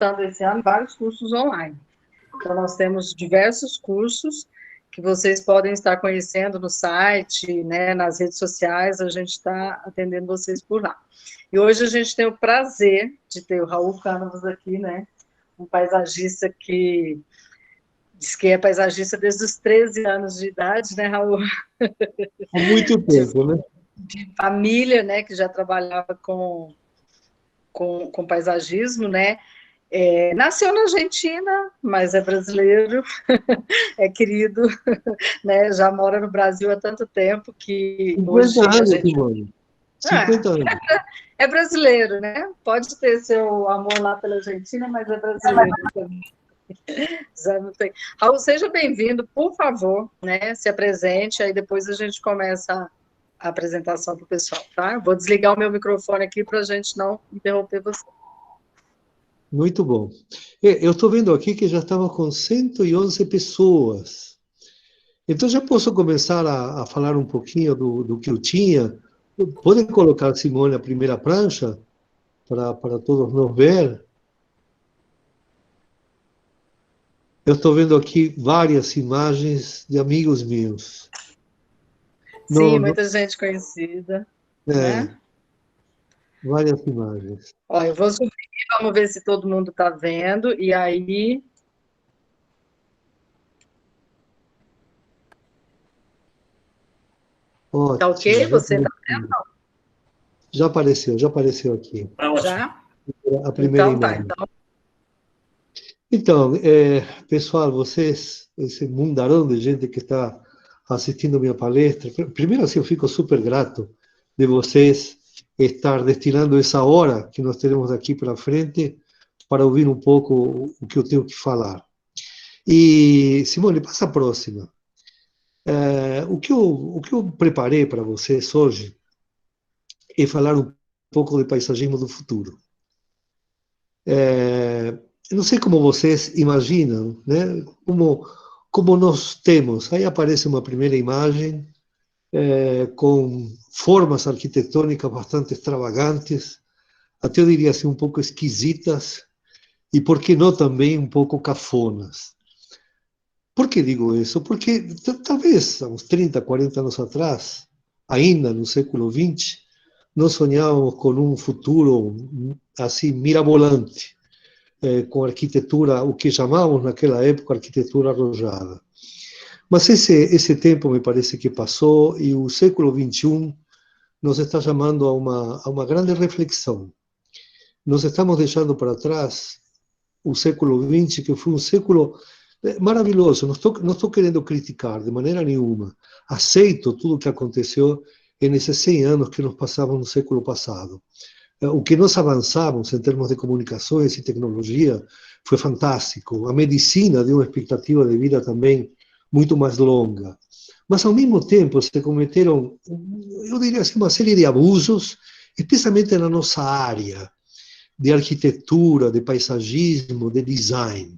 lançando esse ano vários cursos online. Então, nós temos diversos cursos que vocês podem estar conhecendo no site, né, nas redes sociais, a gente está atendendo vocês por lá. E hoje a gente tem o prazer de ter o Raul Cânavas aqui, né, um paisagista que diz que é paisagista desde os 13 anos de idade, né, Raul? Há muito tempo, né? De família, né, que já trabalhava com paisagismo, né? Nasceu na Argentina, mas é brasileiro, é querido, né? Já mora no Brasil há tanto tempo que 50 hoje a anos, gente Simone. ah, 50 anos. é brasileiro, né? Pode ter seu amor lá pela Argentina, mas é brasileiro também. Já não tem. Raul, seja bem-vindo, por favor, né? Se apresente, aí depois a gente começa a apresentação para o pessoal, tá? Eu vou desligar o meu microfone aqui para a gente não interromper você. Muito bom. Eu estou vendo aqui que já estava com 111 pessoas. Então já posso começar a falar um pouquinho do que eu tinha. Podem colocar, Simone, a primeira prancha para todos nós ver. Eu estou vendo aqui várias imagens de amigos meus. Sim, Não, muita gente conhecida, é, né? várias imagens. Ó, eu vou subir, vamos ver se todo mundo está vendo, e aí. Tá Ótimo, ok? Você está vendo? já apareceu aqui. Já? A primeira Então tá. imagem. Então, pessoal, vocês, esse mundaréu de gente que está assistindo minha palestra, primeiro assim, eu fico super grato de vocês estar destinando essa hora que nós teremos aqui para frente para ouvir um pouco o que eu tenho que falar. E, Simone, passa a próxima. O que eu preparei para vocês hoje é falar um pouco de paisagismo do futuro. Eu não sei como vocês imaginam, né? Como nós temos. Aí aparece uma primeira imagem com formas arquitetônicas bastante extravagantes, até eu diria assim, um pouco esquisitas, e por que não também um pouco cafonas. Por que digo isso? Porque talvez há uns 30, 40 anos atrás, ainda no século XX, nós sonhávamos com um futuro assim mirabolante, com arquitetura, o que chamávamos naquela época arquitetura arrojada. Mas esse tempo me parece que passou e o século XXI nos está chamando a uma grande reflexão. Nós estamos deixando para trás o século XX, que foi um século maravilhoso. Não estou querendo criticar de maneira nenhuma. Aceito tudo o que aconteceu nesses 100 anos que nos passavam no século passado. O que nós avançamos em termos de comunicações e tecnologia foi fantástico. A medicina deu uma expectativa de vida também muito mais longa. Mas, ao mesmo tempo, se cometeram, eu diria assim, uma série de abusos, especialmente na nossa área de arquitetura, de paisagismo, de design.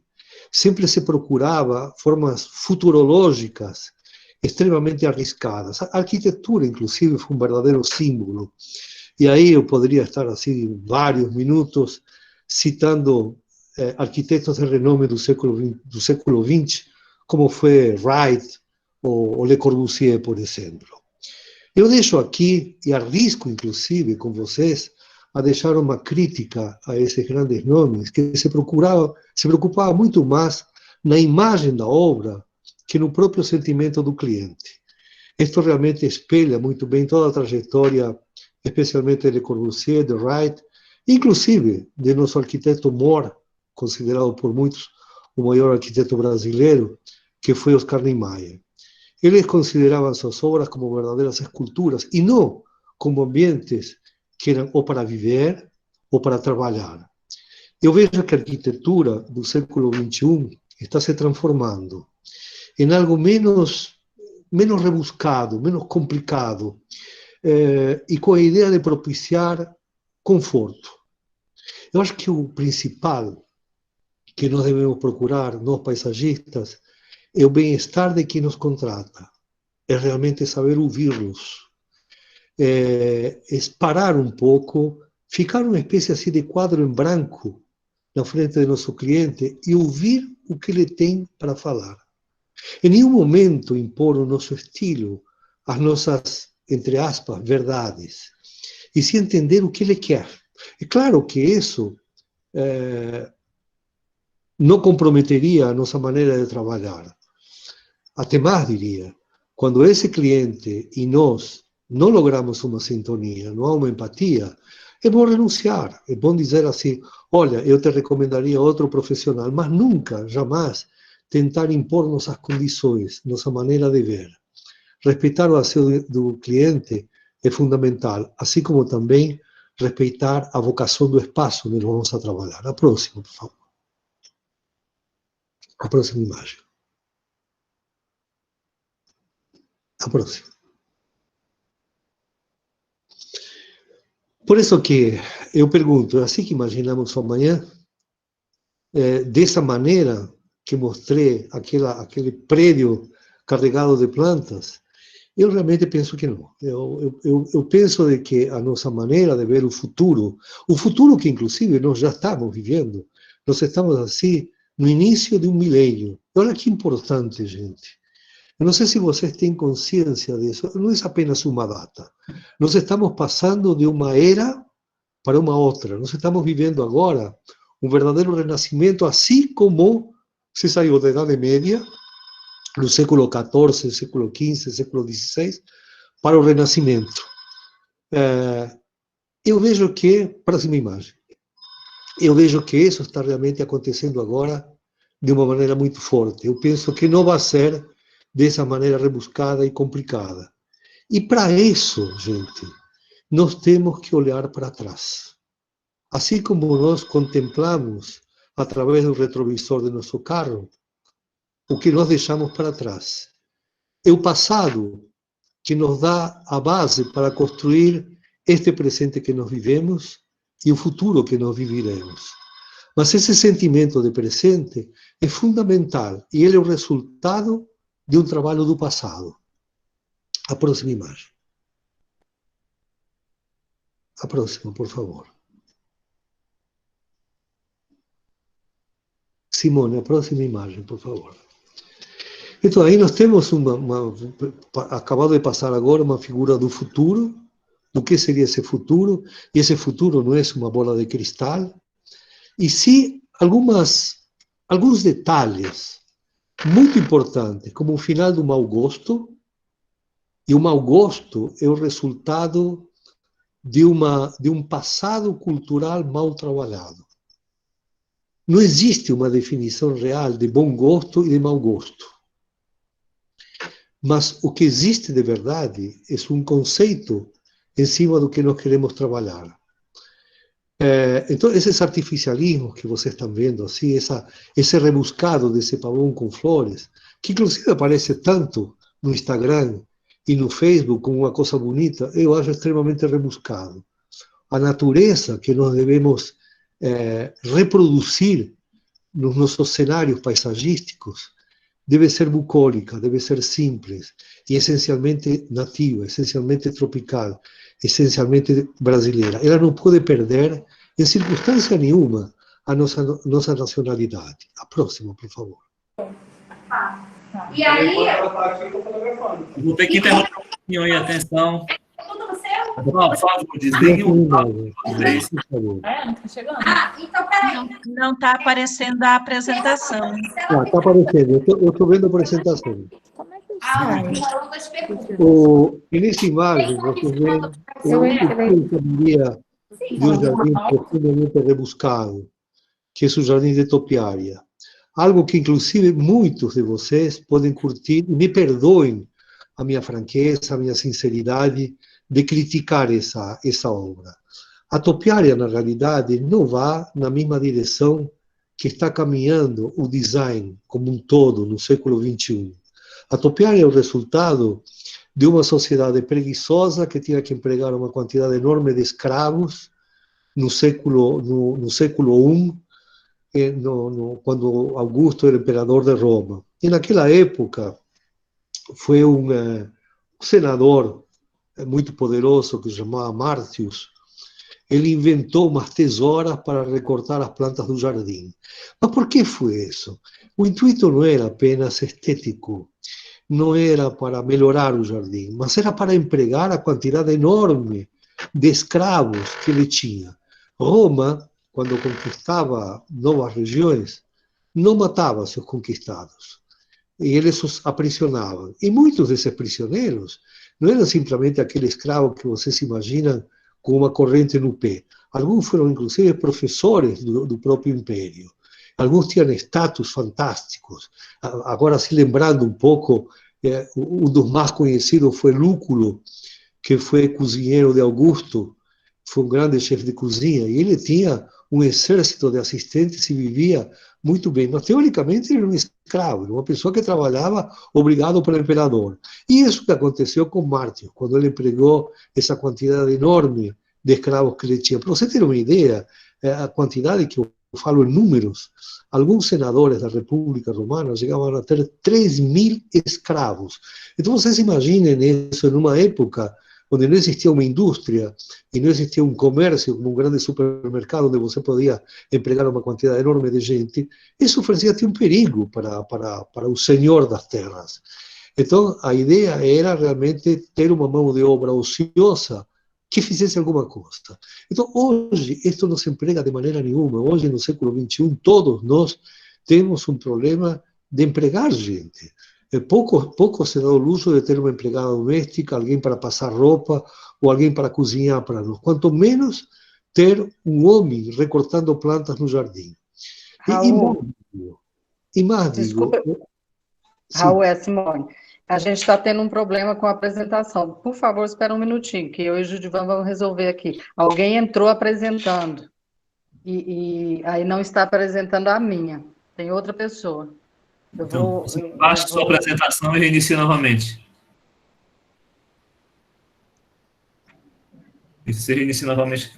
Sempre se procurava formas futurológicas extremamente arriscadas. A arquitetura, inclusive, foi um verdadeiro símbolo. E aí eu poderia estar assim vários minutos citando arquitetos de renome do século XX, como foi Wright ou Le Corbusier, por exemplo. Eu deixo aqui, e arrisco inclusive com vocês, a deixar uma crítica a esses grandes nomes, que se preocupava muito mais na imagem da obra que no próprio sentimento do cliente. Isto realmente espelha muito bem toda a trajetória, especialmente de Le Corbusier, de Wright, inclusive de nosso arquiteto Moore, considerado por muitos o maior arquiteto brasileiro, que foi Oscar Niemeyer. Eles consideravam suas obras como verdadeiras esculturas e não como ambientes que eram ou para viver ou para trabalhar. Eu vejo que a arquitetura do século XXI está se transformando em algo menos rebuscado, menos complicado, e com a ideia de propiciar conforto. Eu acho que o principal que nós devemos procurar, nós paisagistas, é o bem-estar de quem nos contrata. É realmente saber ouvi-los. É parar um pouco, ficar uma espécie assim de quadro em branco na frente do nosso cliente e ouvir o que ele tem para falar. Em nenhum momento impor o nosso estilo, as nossas, entre aspas, verdades, e sim entender o que ele quer. É claro que isso não comprometeria a nossa maneira de trabalhar. Até mais diria, quando esse cliente e nós não logramos uma sintonia, não há uma empatia, é bom renunciar, é bom dizer assim, olha, eu te recomendaria outro profissional, mas nunca, jamais, tentar impor nossas condições, nossa maneira de ver. Respeitar o anseio do cliente é fundamental, assim como também respeitar a vocação do espaço onde nós vamos a trabalhar. A próxima, por favor. A próxima imagem. A próxima. Por isso que eu pergunto, é assim que imaginamos o amanhã? Dessa maneira que mostrei aquele prédio carregado de plantas, eu realmente penso que não. Eu penso de que a nossa maneira de ver o futuro que inclusive nós já estamos vivendo, nós estamos assim no início de um milênio. Olha que importante, gente. Eu não sei se vocês têm consciência disso, não é apenas uma data. Nós estamos passando de uma era para uma outra. Nós estamos vivendo agora um verdadeiro renascimento, assim como se saiu da Idade Média, no século XIV, século XV, século XVI, para o Renascimento. Eu vejo que, próxima imagem, eu vejo que isso está realmente acontecendo agora de uma maneira muito forte. Eu penso que não vai ser dessa maneira rebuscada e complicada. E para isso, gente, nós temos que olhar para trás. Assim como nós contemplamos, através do retrovisor de nosso carro, o que nós deixamos para trás. É o passado que nos dá a base para construir este presente que nós vivemos e o futuro que nós viviremos. Mas esse sentimento de presente é fundamental e ele é o resultado de um trabalho do passado. A próxima imagem. A próxima, por favor. Simone, a próxima imagem, por favor. Então, aí nós temos acabado de passar agora uma figura do futuro, do que seria esse futuro, e esse futuro não é uma bola de cristal, e sim alguns detalhes muito importantes, como o final do mau gosto, e o mau gosto é o resultado de um passado cultural mal trabalhado. Não existe uma definição real de bom gosto e de mau gosto. Mas o que existe de verdade é um conceito em cima do que nós queremos trabalhar. Então, esses artificialismos que vocês estão vendo, assim, esse rebuscado desse pavão com flores, que inclusive aparece tanto no Instagram e no Facebook como uma coisa bonita, eu acho extremamente rebuscado. A natureza que nós devemos reproduzir nos nossos cenários paisagísticos deve ser bucólica, deve ser simples e essencialmente nativa, essencialmente tropical, essencialmente brasileira. Ela não pode perder, em circunstância nenhuma, a nossa nacionalidade. A próxima, por favor. E aí... Vou ter que interromper um pouquinho aí, atenção. Por favor, desligue o áudio. Não está chegando. Então, peraí. Não está aparecendo a apresentação. Está aparecendo. Eu estou vendo a apresentação. Como é que sai? Nessa imagem, você vê o que chamaria de um jardim profundamente rebuscado, que é o jardim de Topiária. Algo que, inclusive, muitos de vocês podem curtir, e me perdoem a minha franqueza, a minha sinceridade, de criticar essa obra. A Topiária, na realidade, não vai na mesma direção que está caminhando o design como um todo no século XXI. A Topiária é o resultado de uma sociedade preguiçosa que tinha que empregar uma quantidade enorme de escravos no século I, quando Augusto era imperador de Roma. E naquela época foi um senador muito poderoso que se chamava Marcius. ele inventou umas tesouras para recortar as plantas do jardim. Mas por que foi isso? O intuito não era apenas estético, não era para melhorar o jardim, mas era para empregar a quantidade enorme de escravos que ele tinha. Roma, quando conquistava novas regiões, não matava seus conquistados, e eles os aprisionavam. E muitos desses prisioneiros não eram simplesmente aquele escravo que vocês imaginam com uma corrente no pé. Alguns foram, inclusive, professores do próprio império. Alguns tinham status fantásticos. Agora, se lembrando um pouco, um dos mais conhecidos foi Lúculo, que foi cozinheiro de Augusto, foi um grande chefe de cozinha, e ele tinha um exército de assistentes e vivia muito bem. Mas, teoricamente, ele era um escravo, uma pessoa que trabalhava obrigado pelo imperador. E isso que aconteceu com Mártir, quando ele empregou essa quantidade enorme de escravos que ele tinha. Para você ter uma ideia, a quantidade que eu falo em números, alguns senadores da República Romana chegavam a ter 3.000 escravos. Então, vocês imaginem isso em uma época onde não existia uma indústria e não existia um comércio, como um grande supermercado, onde você podia empregar uma quantidade enorme de gente. Isso oferecia-te um perigo para o senhor das terras. Então, a ideia era realmente ter uma mão de obra ociosa que fizesse alguma coisa. Então, hoje, isso não se emprega de maneira nenhuma. Hoje, no século XXI, todos nós temos um problema de empregar gente. Pouco se dá o luxo de ter uma empregada doméstica, alguém para passar roupa ou alguém para cozinhar para nós. Quanto menos ter um homem recortando plantas no jardim. Raul, e mais desculpa, digo... Raul, Simone, a gente está tendo um problema com a apresentação. Por favor, espera um minutinho, que eu e o Judivan vamos resolver aqui. Alguém entrou apresentando, e aí não está apresentando a minha. Tem outra pessoa. Então, você baixa sua apresentação e reinicia novamente. E você reinicia novamente.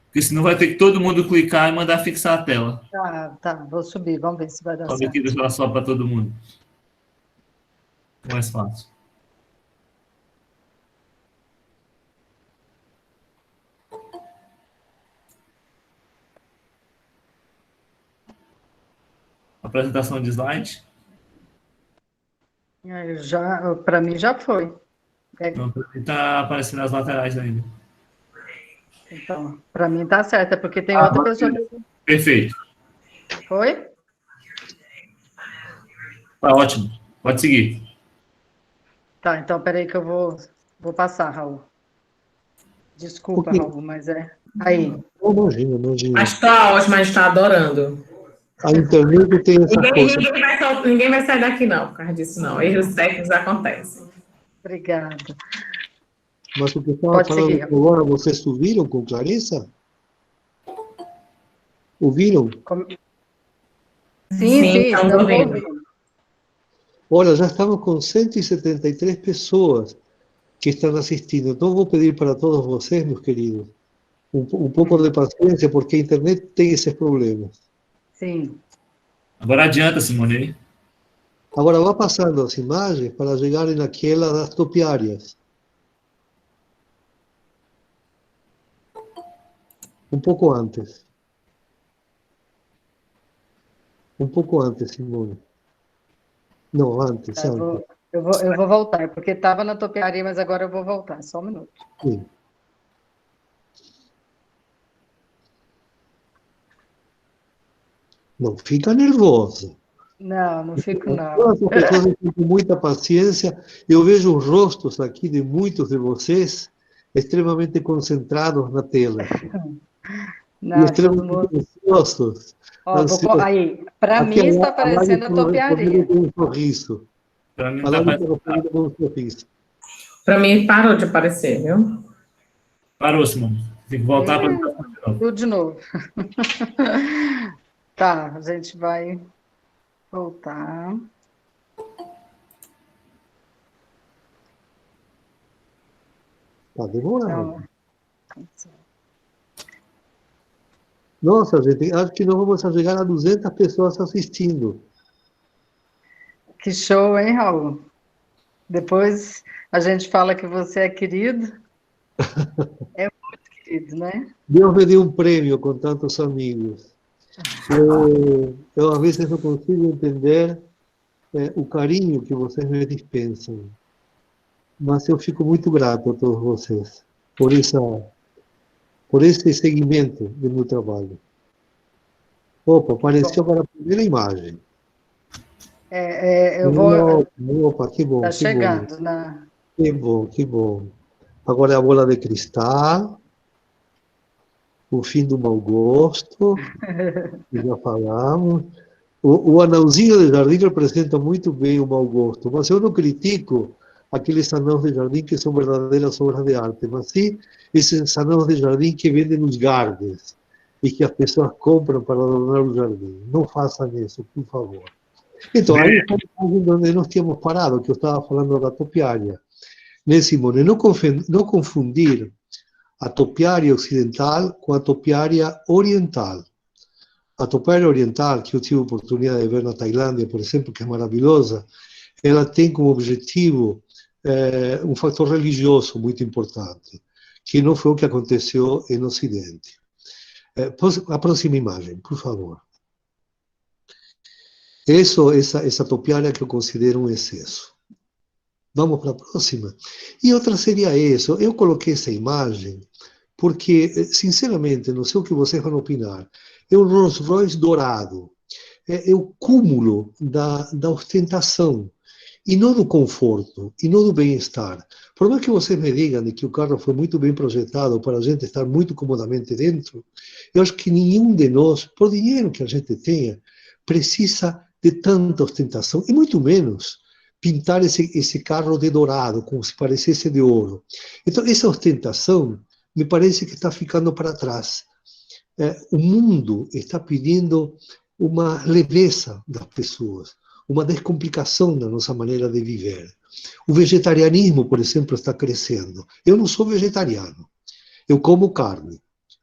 Porque senão vai ter que todo mundo clicar e mandar fixar a tela. Tá, vou subir, vamos ver se vai dar Sobe certo. aqui deixa só para todo mundo. Mais fácil. Apresentação de slide. Para mim já foi. Está aparecendo as laterais ainda. Então, para mim está certo, é porque tem outra pessoa. Perfeito. Foi? Tá ótimo. Pode seguir. Tá, então peraí que eu vou passar, Raul. Desculpa, Raul, mas é. Aí. Imagina. Mas está ótimo, a gente está adorando. A internet tem essa coisa. Ninguém vai sair daqui, não, por causa disso, não. Erros técnicos acontecem. Obrigada. Mas o que estava falando agora, vocês ouviram com clareza? Ouviram? Sim, estamos ouvindo. Olha, já estamos com 173 pessoas que estão assistindo. Então, vou pedir para todos vocês, meus queridos, um pouco de paciência, porque a internet tem esses problemas. Sim. Agora adianta, Simone. Agora, vá passando as imagens para chegarem naquela das topiárias. Um pouco antes. Um pouco antes, Simone. Não, antes. Eu vou voltar, porque estava na topiaria, mas agora eu vou voltar. Só um minuto. Sim. Não fica nervosa. Não fico, não. As pessoas têm muita paciência. Eu vejo os rostos aqui de muitos de vocês extremamente concentrados na tela. Não, extremamente ansiosos. Aí, para mim está aparecendo a topiaria. Um sorriso. Para mim está aparecendo um sorriso. Para mim parou de aparecer, viu? Parou, Simone. Tem que voltar para tudo de novo. Tá, a gente vai voltar. Está demorando. Nossa, gente, acho que nós vamos chegar a 200 pessoas assistindo. Que show, hein, Raul? Depois a gente fala que você é querido. É muito querido, né? Deus me deu um prêmio com tantos amigos. Eu às vezes não consigo entender o carinho que vocês me dispensam. Mas eu fico muito grato a todos vocês por esse segmento do meu trabalho. Opa, apareceu agora a primeira imagem. Eu vou... Opa, que bom, Está chegando, né? Que bom, que bom. Agora é a bola de cristal, o fim do mau gosto, que já falamos. O anãozinho de jardim representa muito bem o mau gosto, mas eu não critico aqueles anãos de jardim que são verdadeiras obras de arte, mas sim esses anãos de jardim que vendem nos gardens e que as pessoas compram para adornar o jardim. Não façam isso, por favor. Então, aí está onde nós tínhamos parado, que eu estava falando da topiária. Né, Simone? Não confundir a topiária ocidental com a topiária oriental. A topiária oriental, que eu tive a oportunidade de ver na Tailândia, por exemplo, que é maravilhosa, ela tem como objetivo um fator religioso muito importante, que não foi o que aconteceu no Ocidente. A próxima imagem, por favor. Essa topiária que eu considero um excesso. Vamos para a próxima. E outra seria isso. Eu coloquei essa imagem porque, sinceramente, não sei o que vocês vão opinar, é um Rolls Royce dourado. É o cúmulo da ostentação, e não do conforto, e não do bem-estar. Por mais que vocês me digam que o carro foi muito bem projetado para a gente estar muito comodamente dentro, eu acho que nenhum de nós, por dinheiro que a gente tenha, precisa de tanta ostentação, e muito menos pintar esse carro de dourado, como se parecesse de ouro. Então, essa ostentação me parece que está ficando para trás. O mundo está pedindo uma leveza das pessoas, uma descomplicação da nossa maneira de viver. O vegetarianismo, por exemplo, está crescendo. Eu não sou vegetariano. Eu como carne.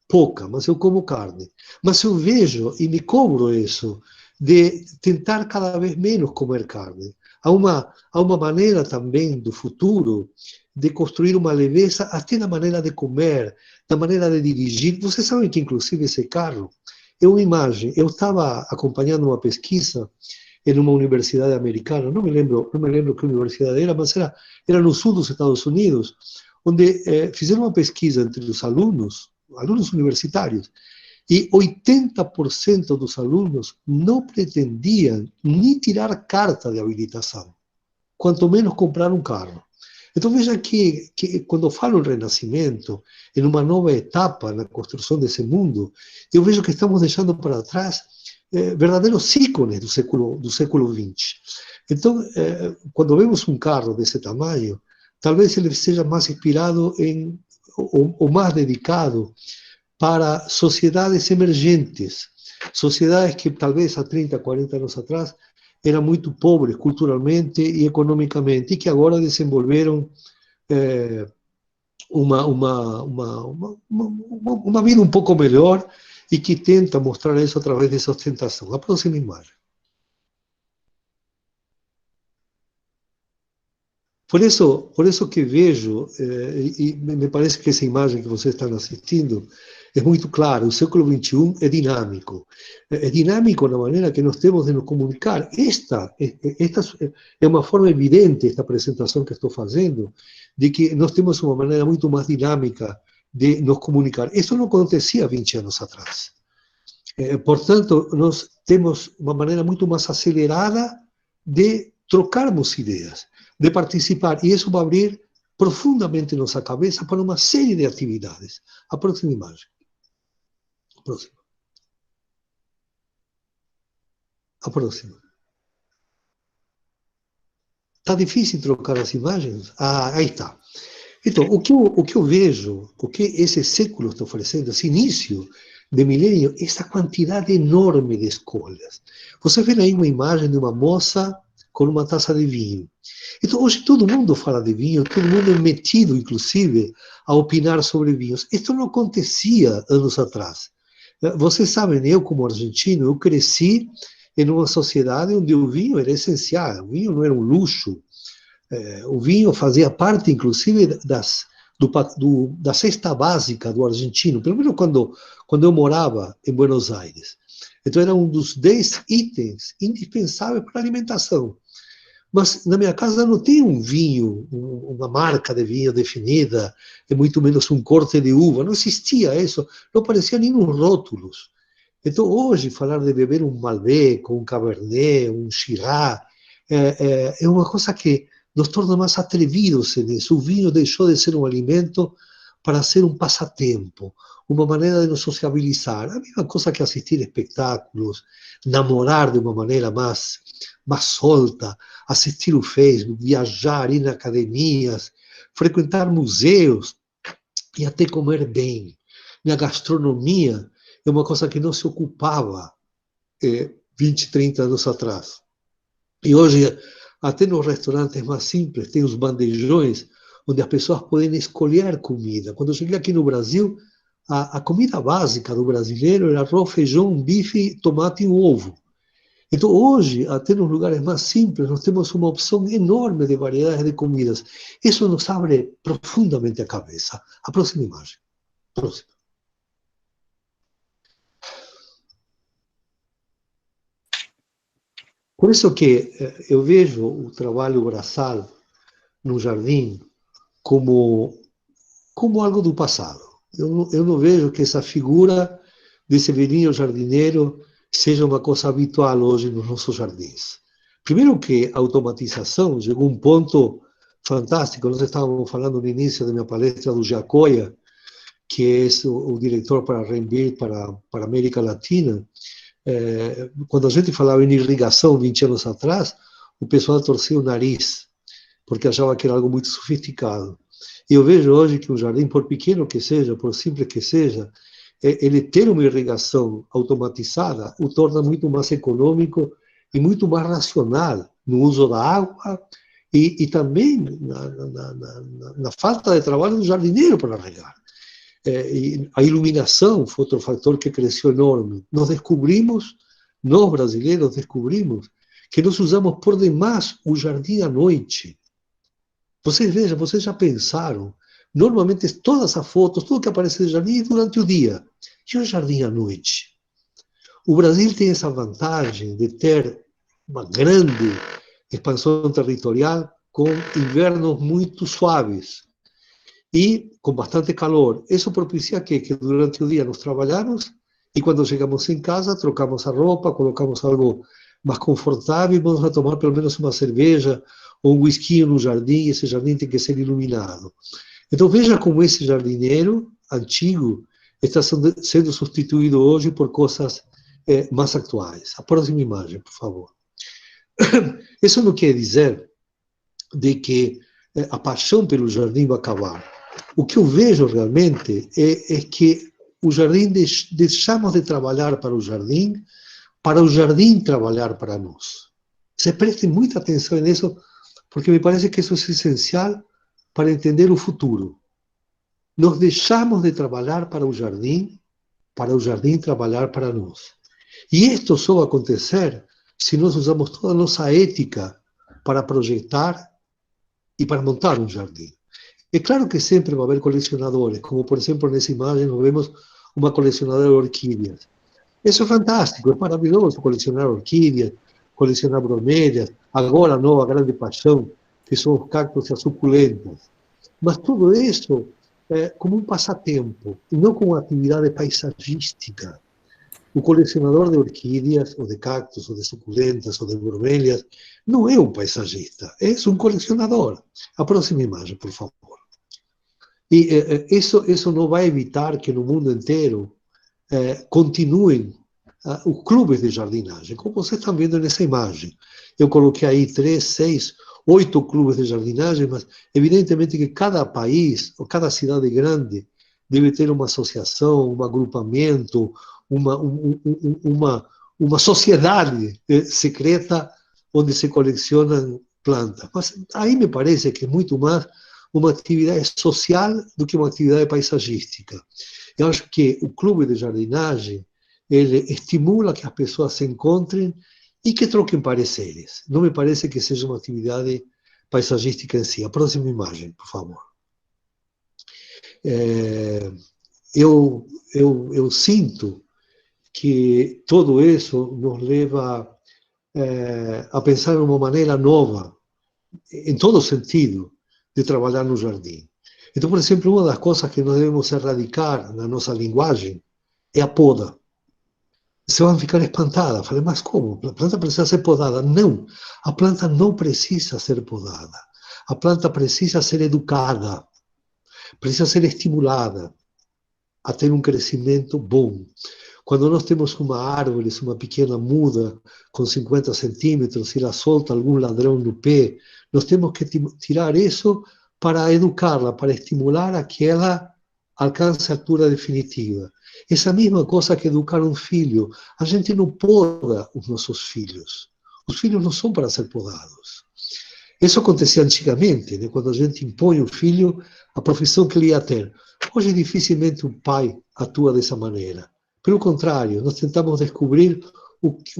Pouca, mas eu como carne. Mas eu vejo e me cobro isso, de tentar cada vez menos comer carne. Há uma maneira também do futuro de construir uma leveza até na maneira de comer, na maneira de dirigir. Vocês sabem que, inclusive, esse carro é uma imagem. Eu estava acompanhando uma pesquisa em uma universidade americana, não me lembro que universidade era, mas era no sul dos Estados Unidos, onde fizeram uma pesquisa entre os alunos universitários, e 80% dos alunos não pretendiam nem tirar carta de habilitação, quanto menos comprar um carro. Então veja que quando falo em renascimento, em uma nova etapa na construção desse mundo, eu vejo que estamos deixando para trás verdadeiros ícones do século XX. Então, quando vemos um carro desse tamanho, talvez ele seja mais inspirado ou mais dedicado para sociedades emergentes, sociedades que talvez há 30, 40 anos atrás eram muito pobres culturalmente e economicamente, e que agora desenvolveram uma vida um pouco melhor e que tenta mostrar isso através dessa ostentação. A próxima imagem. Por isso que vejo, e me parece que essa imagem que vocês estão assistindo é muito clara, o século XXI é dinâmico. É dinâmico na maneira que nós temos de nos comunicar. Esta é uma forma evidente, esta apresentação que estou fazendo, de que nós temos uma maneira muito mais dinâmica de nos comunicar. Isso não acontecia 20 anos atrás. Portanto, nós temos uma maneira muito mais acelerada de trocarmos ideias, de participar, e isso vai abrir profundamente nossa cabeça para uma série de atividades. A próxima imagem. A próxima. Está difícil trocar as imagens? Ah, aí está. Então, o que eu vejo, o que esse século está oferecendo, esse início de milênio, essa quantidade enorme de escolhas. Você vê aí uma imagem de uma moça com uma taça de vinho. Então, hoje todo mundo fala de vinho, todo mundo é metido, inclusive, a opinar sobre vinhos. Isso não acontecia anos atrás. Vocês sabem, eu como argentino, eu cresci em uma sociedade onde o vinho era essencial, o vinho não era um luxo. O vinho fazia parte, inclusive, da cesta básica do argentino, pelo menos quando eu morava em Buenos Aires. Então, era um dos 10 itens indispensáveis para a alimentação. Mas na minha casa não tem um vinho, uma marca de vinho definida, e muito menos um corte de uva. Não existia isso, não aparecia nem nos rótulos. Então, hoje, falar de beber um Malbec, um Cabernet, um Shiraz, é uma coisa que nos torna mais atrevidos nisso. O vinho deixou de ser um alimento para ser um passatempo, uma maneira de nos sociabilizar. A mesma coisa que assistir espetáculos, namorar de uma maneira mais solta, assistir o Facebook, viajar, ir a academias, frequentar museus e até comer bem. A gastronomia é uma coisa que não se ocupava 20, 30 anos atrás. E hoje, até nos restaurantes mais simples, tem os bandejões onde as pessoas podem escolher comida. Quando eu cheguei aqui no Brasil, a comida básica do brasileiro era arroz, feijão, bife, tomate e ovo. Então, hoje, até nos lugares mais simples, nós temos uma opção enorme de variedades de comidas. Isso nos abre profundamente a cabeça. A próxima imagem. Próxima. Por isso que eu vejo o trabalho braçal no jardim como algo do passado. Eu não vejo que essa figura desse velhinho jardineiro seja uma coisa habitual hoje nos nossos jardins. Primeiro que a automatização chegou a um ponto fantástico. Nós estávamos falando no início da minha palestra do Giacoia, que é o diretor para Renvir para a América Latina. Quando a gente falava em irrigação 20 anos atrás, o pessoal torcia o nariz, porque achava que era algo muito sofisticado. E eu vejo hoje que um jardim, por pequeno que seja, por simples que seja, ele ter uma irrigação automatizada o torna muito mais econômico e muito mais racional no uso da água e também na falta de trabalho do jardineiro para regar. E a iluminação foi outro fator que cresceu enorme. Nós brasileiros descobrimos que nós usamos por demais o jardim à noite. Vocês vejam, vocês já pensaram, normalmente todas as fotos, tudo que aparece no jardim é durante o dia. E o jardim à noite? O Brasil tem essa vantagem de ter uma grande expansão territorial com invernos muito suaves e com bastante calor. Isso propicia que durante o dia nós trabalhamos e quando chegamos em casa trocamos a roupa, colocamos algo mais confortável e vamos a tomar pelo menos uma cerveja ou um whisky no jardim, e esse jardim tem que ser iluminado. Então veja como esse jardineiro antigo está sendo substituído hoje por coisas mais atuais. A próxima imagem, por favor. Isso não quer dizer de que a paixão pelo jardim vai acabar. O que eu vejo realmente é que o jardim, deixamos de trabalhar para o jardim trabalhar para nós. Você preste muita atenção nisso, porque me parece que isso é essencial para entender o futuro. Nós deixamos de trabalhar para o jardim trabalhar para nós. E isto só vai acontecer se nós usamos toda a nossa ética para projetar e para montar um jardim. É claro que sempre vai haver colecionadores, como por exemplo nessa imagem nós vemos uma colecionadora de orquídeas. Isso é fantástico, é maravilhoso colecionar orquídeas, colecionar bromélias, agora a nova grande paixão, que são os cactos e as suculentas. Mas tudo isso é como um passatempo, e não como uma atividade paisagística. O colecionador de orquídeas, ou de cactos, ou de suculentas, ou de bromélias, não é um paisagista, é um colecionador. A próxima imagem, por favor. E isso não vai evitar que no mundo inteiro continuem os clubes de jardinagem, como vocês estão vendo nessa imagem. Eu coloquei aí 3, 6, 8 clubes de jardinagem, mas evidentemente que cada país, ou cada cidade grande, deve ter uma associação, um agrupamento, uma sociedade secreta onde se colecionam plantas. Mas aí me parece que é muito mais uma atividade social do que uma atividade paisagística. Eu acho que o clube de jardinagem ele estimula que as pessoas se encontrem e que troquem pareceres. Não me parece que seja uma atividade paisagística em si. A próxima imagem, por favor. Eu sinto que todo isso nos leva a pensar em uma maneira nova, em todo sentido, de trabalhar no jardim. Então, por exemplo, uma das coisas que nós devemos erradicar na nossa linguagem é a poda. Você vai ficar espantada. Falei, mas como? A planta precisa ser podada? Não, a planta não precisa ser podada. A planta precisa ser educada, precisa ser estimulada a ter um crescimento bom. Quando nós temos uma árvore, uma pequena muda com 50 centímetros, e ela solta algum ladrão no pé, nós temos que tirar isso para educá-la, para estimular a que ela alcance a altura definitiva. Essa mesma coisa que educar um filho. A gente não poda os nossos filhos. Os filhos não são para ser podados. Isso acontecia antigamente, né? Quando a gente impõe o filho a profissão que ele ia ter. Hoje, dificilmente um pai atua dessa maneira. Pelo contrário, nós tentamos descobrir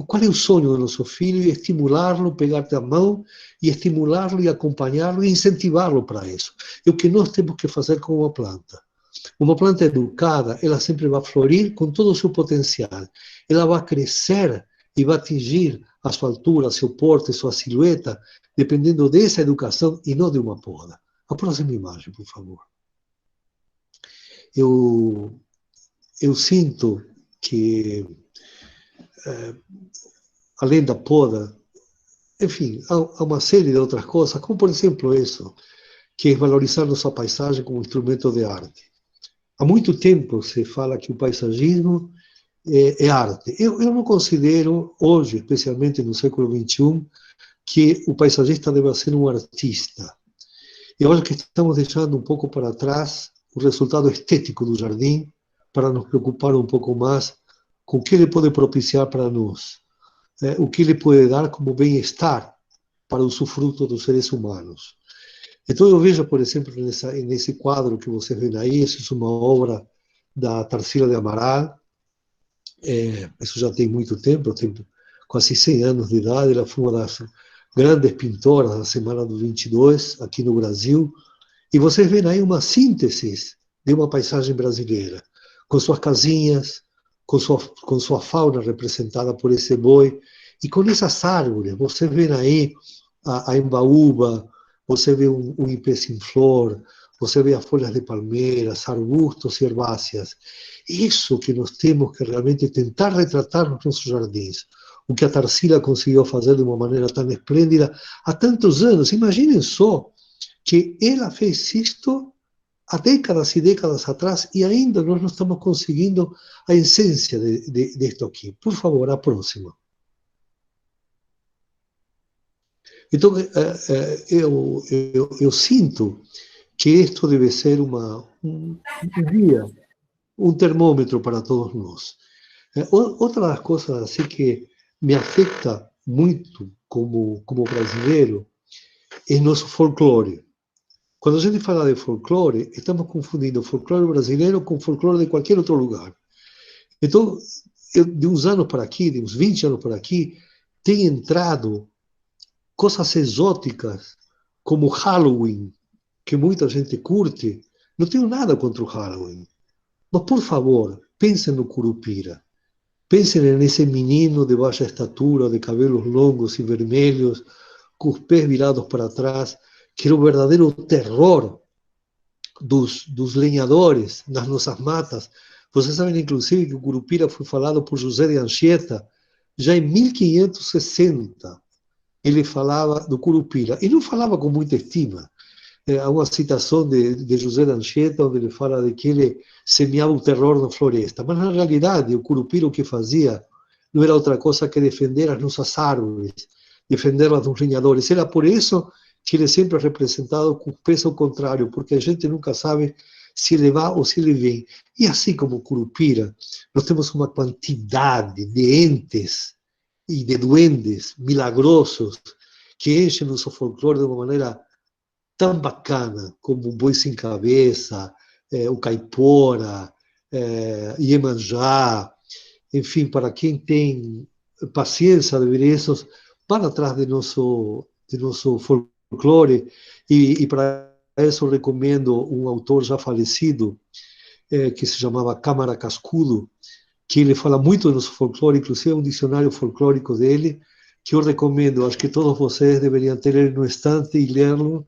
qual é o sonho do nosso filho e estimulá-lo, pegar da mão e estimulá-lo e acompanhá-lo e incentivá-lo para isso. É o que nós temos que fazer com uma planta. Uma planta educada, ela sempre vai florir com todo o seu potencial. Ela vai crescer e vai atingir a sua altura, seu porte, sua silhueta, dependendo dessa educação e não de uma poda. A próxima imagem, por favor. Eu sinto que, além da poda, enfim, há uma série de outras coisas, como por exemplo isso, que é valorizar nossa paisagem como instrumento de arte. Há muito tempo se fala que o paisagismo é arte. Eu não considero, hoje, especialmente no século XXI, que o paisagista deva ser um artista. Eu acho que estamos deixando um pouco para trás o resultado estético do jardim para nos preocupar um pouco mais com o que ele pode propiciar para nós, o que ele pode dar como bem-estar para o usufruto dos seres humanos. Então eu vejo, por exemplo, nesse quadro que vocês veem aí, isso é uma obra da Tarsila de Amaral, isso já tem muito tempo, tem quase 100 anos de idade, ela foi uma das grandes pintoras da Semana do 22, aqui no Brasil, e vocês veem aí uma síntese de uma paisagem brasileira, com suas casinhas, com sua fauna representada por esse boi, e com essas árvores. Você vê aí a embaúba, você vê um ipê sem flor, você vê as folhas de palmeiras, arbustos e herbáceas. Isso que nós temos que realmente tentar retratar nos nossos jardins. O que a Tarsila conseguiu fazer de uma maneira tão esplêndida há tantos anos. Imaginem só que ela fez isto há décadas e décadas atrás e ainda nós não estamos conseguindo a essência disto aqui. Por favor, a próxima. Então, eu sinto que isto deve ser um guia, um termômetro para todos nós. Outra das coisas assim, que me afeta muito como brasileiro é nosso folclore. Quando a gente fala de folclore, estamos confundindo o folclore brasileiro com o folclore de qualquer outro lugar. Então, de uns anos para aqui, de uns 20 anos para aqui, tem entrado coisas exóticas, como Halloween, que muita gente curte. Não tenho nada contra o Halloween. Mas, por favor, pensem no Curupira. Pensem nesse menino de baixa estatura, de cabelos longos e vermelhos, com os pés virados para trás, que era o verdadeiro terror dos lenhadores nas nossas matas. Vocês sabem, inclusive, que o Curupira foi falado por José de Anchieta já em 1560. Ele falava do Curupira, e não falava com muita estima. Há uma citação de José de Anchieta, onde ele fala de que ele semeava o terror na floresta. Mas, na realidade, o Curupira o que fazia não era outra coisa que defender as nossas árvores, defender-las dos lenhadores. Era por isso que ele é sempre representado com peso ao contrário, porque a gente nunca sabe se ele vai ou se ele vem. E assim como o Curupira, nós temos uma quantidade de entes e de duendes milagrosos que enchem nosso folclore de uma maneira tão bacana, como o boi sem cabeça, o caipora, Iemanjá. Enfim, para quem tem paciência de ver isso, para atrás de nosso folclore e para isso eu recomendo um autor já falecido, que se chamava Câmara Cascudo, que ele fala muito do nosso folclore, inclusive um dicionário folclórico dele, que eu recomendo, acho que todos vocês deveriam ter ele no estante e ler-lo,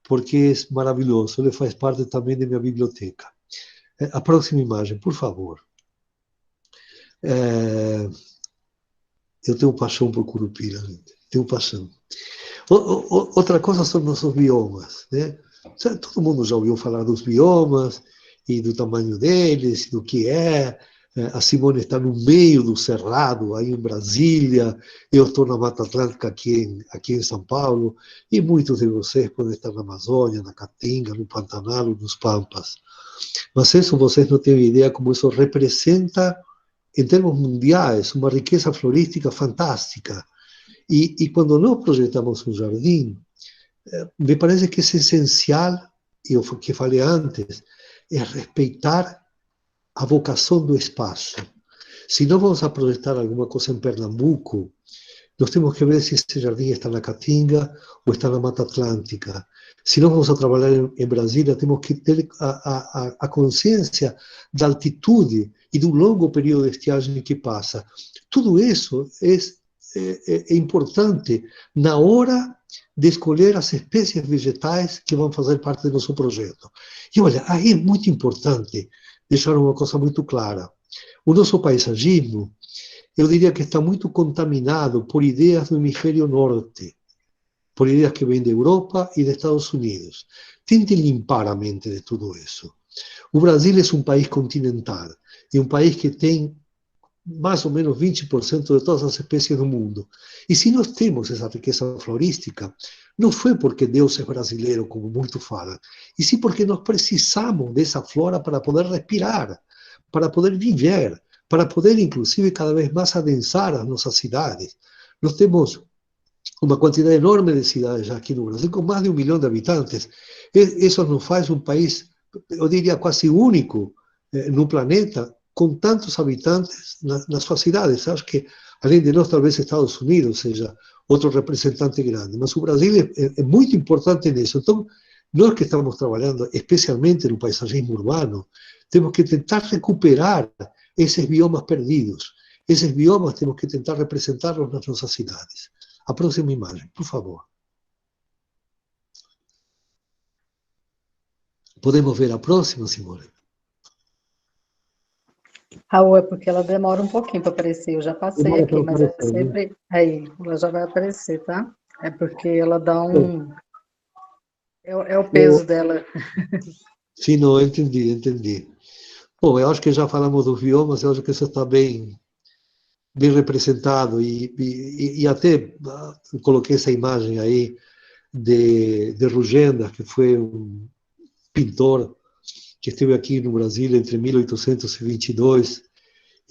porque é maravilhoso, ele faz parte também da minha biblioteca. A próxima imagem, por favor. Eu tenho paixão por Curupira, tenho paixão. Outra coisa são nossos biomas, né? Todo mundo já ouviu falar dos biomas e do tamanho deles, do que é. A Simone está no meio do Cerrado, aí em Brasília, eu estou na Mata Atlântica aqui em São Paulo, e muitos de vocês podem estar na Amazônia, na Caatinga, no Pantanal, nos Pampas. Mas isso vocês não têm ideia como isso representa, em termos mundiais, uma riqueza florística fantástica. E quando nós projetamos um jardim, me parece que é essencial, e o que falei antes, é respeitar a vocação do espaço. Se nós vamos a projetar alguma coisa em Pernambuco, nós temos que ver se esse jardim está na Caatinga ou está na Mata Atlântica. Se nós vamos a trabalhar em Brasília, temos que ter a consciência da altitude e do longo período de estiagem que passa. Tudo isso é importante na hora de escolher as espécies vegetais que vão fazer parte do nosso projeto. E olha, aí é muito importante deixar uma coisa muito clara. O nosso paisagismo, eu diria que está muito contaminado por ideias do hemisfério norte, por ideias que vêm da Europa e dos Estados Unidos. Tentem limpar a mente de tudo isso. O Brasil é um país continental, é um país que tem mais ou menos 20% de todas as espécies do mundo. E se nós temos essa riqueza florística, não foi porque Deus é brasileiro, como muito falam, e sim porque nós precisamos dessa flora para poder respirar, para poder viver, para poder, inclusive, cada vez mais adensar as nossas cidades. Nós temos uma quantidade enorme de cidades aqui no Brasil, com mais de 1 milhão de habitantes. Isso nos faz um país, eu diria, quase único no planeta, com tantos habitantes nas suas cidades. Acho que, além de nós, talvez Estados Unidos seja outro representante grande, mas o Brasil é muito importante nisso. Então, nós que estamos trabalhando especialmente no paisagismo urbano, temos que tentar recuperar esses biomas perdidos. Esses biomas temos que tentar representá-los nas nossas cidades. A próxima imagem, por favor. Podemos ver a próxima, Simone? Raul, é porque ela demora um pouquinho para aparecer. Eu já passei aqui, mas é sempre... Aí, ela já vai aparecer, tá? É porque ela dá um... É o peso dela. Sim, não, entendi. Bom, eu acho que já falamos dos biomas, eu acho que isso está bem representado, e até coloquei essa imagem aí de Rugendas, que foi um pintor que esteve aqui no Brasil entre 1822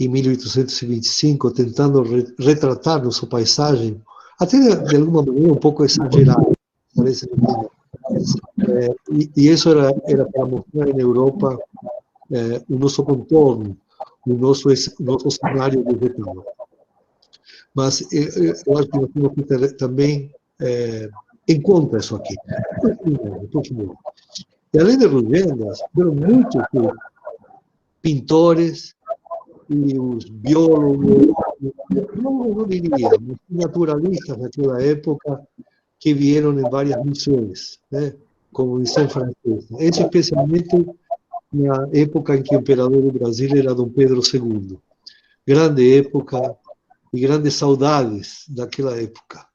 e 1825, tentando retratar nossa paisagem, até de alguma maneira um pouco exagerado, parece. E isso era para mostrar na Europa o nosso contorno, o nosso cenário vegetal. Mas eu acho que nós temos que ter também em conta isso aqui. E além de Rugendas, foram muitos pintores e os biólogos, não diria, mas naturalistas naquela época, que vieram em várias missões, né, como missão francesa. Isso especialmente na época em que o imperador do Brasil era Dom Pedro II. Grande época e grandes saudades daquela época.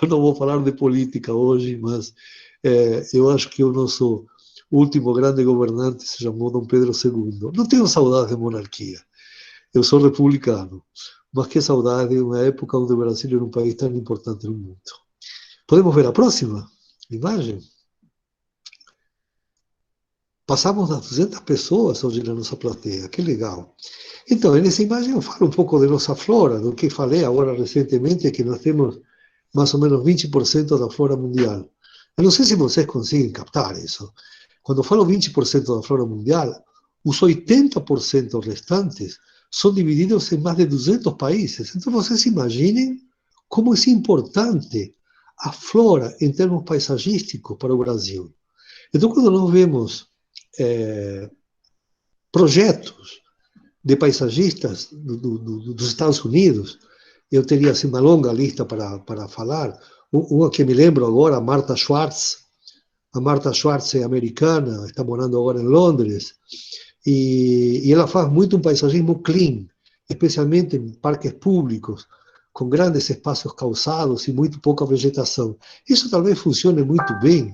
Eu não vou falar de política hoje, mas eu acho que o nosso último grande governante se chamou Dom Pedro II. Não tenho saudade de monarquia. Eu sou republicano. Mas que saudade de uma época onde o Brasil era um país tão importante no mundo. Podemos ver a próxima imagem? Passamos das 200 pessoas hoje na nossa plateia, que legal. Então, nessa imagem eu falo um pouco de nossa flora, do que falei agora recentemente, que nós temos mais ou menos 20% da flora mundial. Eu não sei se vocês conseguem captar isso. Quando eu falo 20% da flora mundial, os 80% restantes são divididos em mais de 200 países. Então, vocês imaginem como é importante a flora em termos paisagísticos para o Brasil. Então, quando nós vemos projetos de paisagistas dos Estados Unidos, eu teria assim, uma longa lista para falar. Uma que me lembro agora, a Martha Schwartz. A Martha Schwartz é americana, está morando agora em Londres, e ela faz muito um paisagismo clean, especialmente em parques públicos, com grandes espaços calçados e muito pouca vegetação. Isso talvez funcione muito bem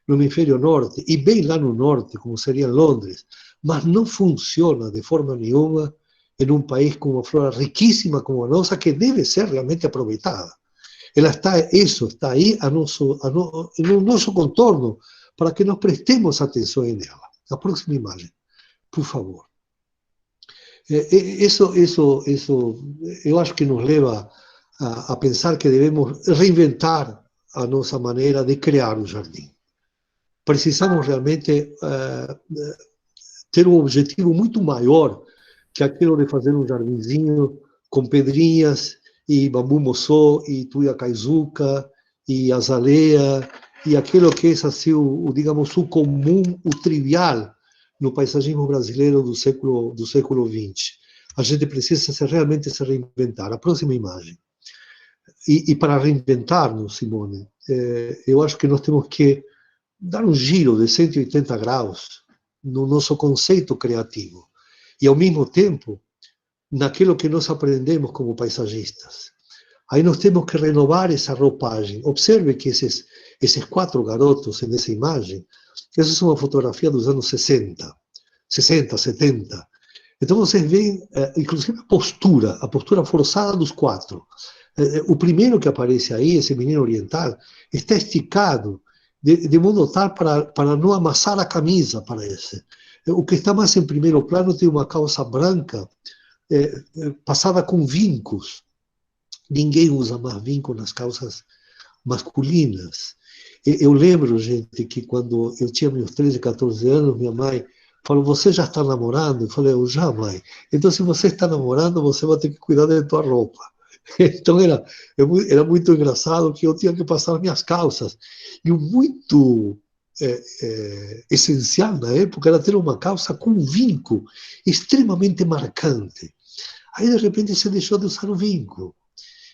no hemisfério norte, e bem lá no norte, como seria em Londres, mas não funciona de forma nenhuma em um país com uma flora riquíssima como a nossa, que deve ser realmente aproveitada. Isso está aí no nosso contorno, para que nós prestemos atenção nela. A próxima imagem, por favor. Isso eu acho que nos leva a pensar que devemos reinventar a nossa maneira de criar o jardim. Precisamos realmente ter um objetivo muito maior que aquilo de fazer um jardinzinho com pedrinhas e bambu moçô e tuia caizuca e azaleia e aquilo que é assim digamos o comum, o trivial no paisagismo brasileiro do século XX. A gente precisa realmente se reinventar. A próxima imagem. E para reinventar-nos, Simone, eu acho que nós temos que dar um giro de 180 graus no nosso conceito criativo. E, ao mesmo tempo, naquilo que nós aprendemos como paisagistas. Aí nós temos que renovar essa roupagem. Observe que esses 4 garotos nessa imagem, essa é uma fotografia dos anos 60, 70. Então vocês veem, inclusive, a postura forçada dos 4. O primeiro que aparece aí, esse menino oriental, está esticado de modo tal para não amassar a camisa, parece. O que está mais em primeiro plano tem uma calça branca, passada com vincos. Ninguém usa mais vinco nas calças masculinas. Eu lembro, gente, que quando eu tinha meus 13, 14 anos, minha mãe falou: você já está namorando? Eu falei: eu já, mãe. Então, se você está namorando, você vai ter que cuidar da tua roupa. Então, era muito engraçado que eu tinha que passar minhas calças. E o muito essencial na época era ter uma calça com vinco extremamente marcante. Aí, de repente, se deixou de usar o vinco.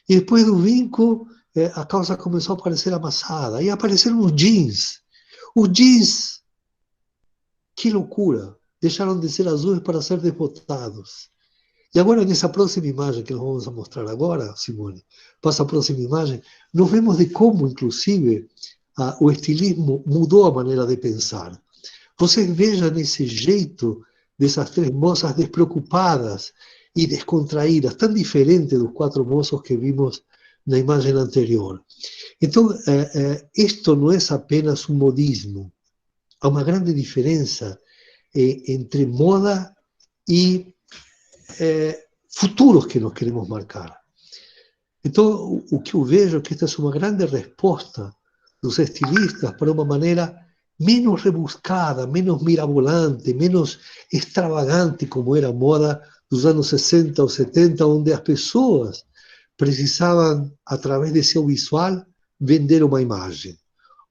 E depois do vinco, a calça começou a parecer amassada. Aí apareceram os jeans. Os jeans, que loucura! Deixaram de ser azuis para ser desbotados. E agora, nessa próxima imagem que nós vamos mostrar agora, Simone, passa a próxima imagem, nós vemos de como, inclusive, o estilismo mudou a maneira de pensar. Vocês vejam nesse jeito dessas 3 moças despreocupadas e descontraídas, tão diferente dos 4 moços que vimos na imagem anterior. Então, isto não é apenas um modismo. Há uma grande diferença entre moda e futuros que nós queremos marcar. Então, o que eu vejo é que esta é uma grande resposta dos estilistas para uma maneira menos rebuscada, menos mirabolante, menos extravagante, como era a moda dos anos 60 ou 70, onde as pessoas precisavam, através de seu visual, vender uma imagem.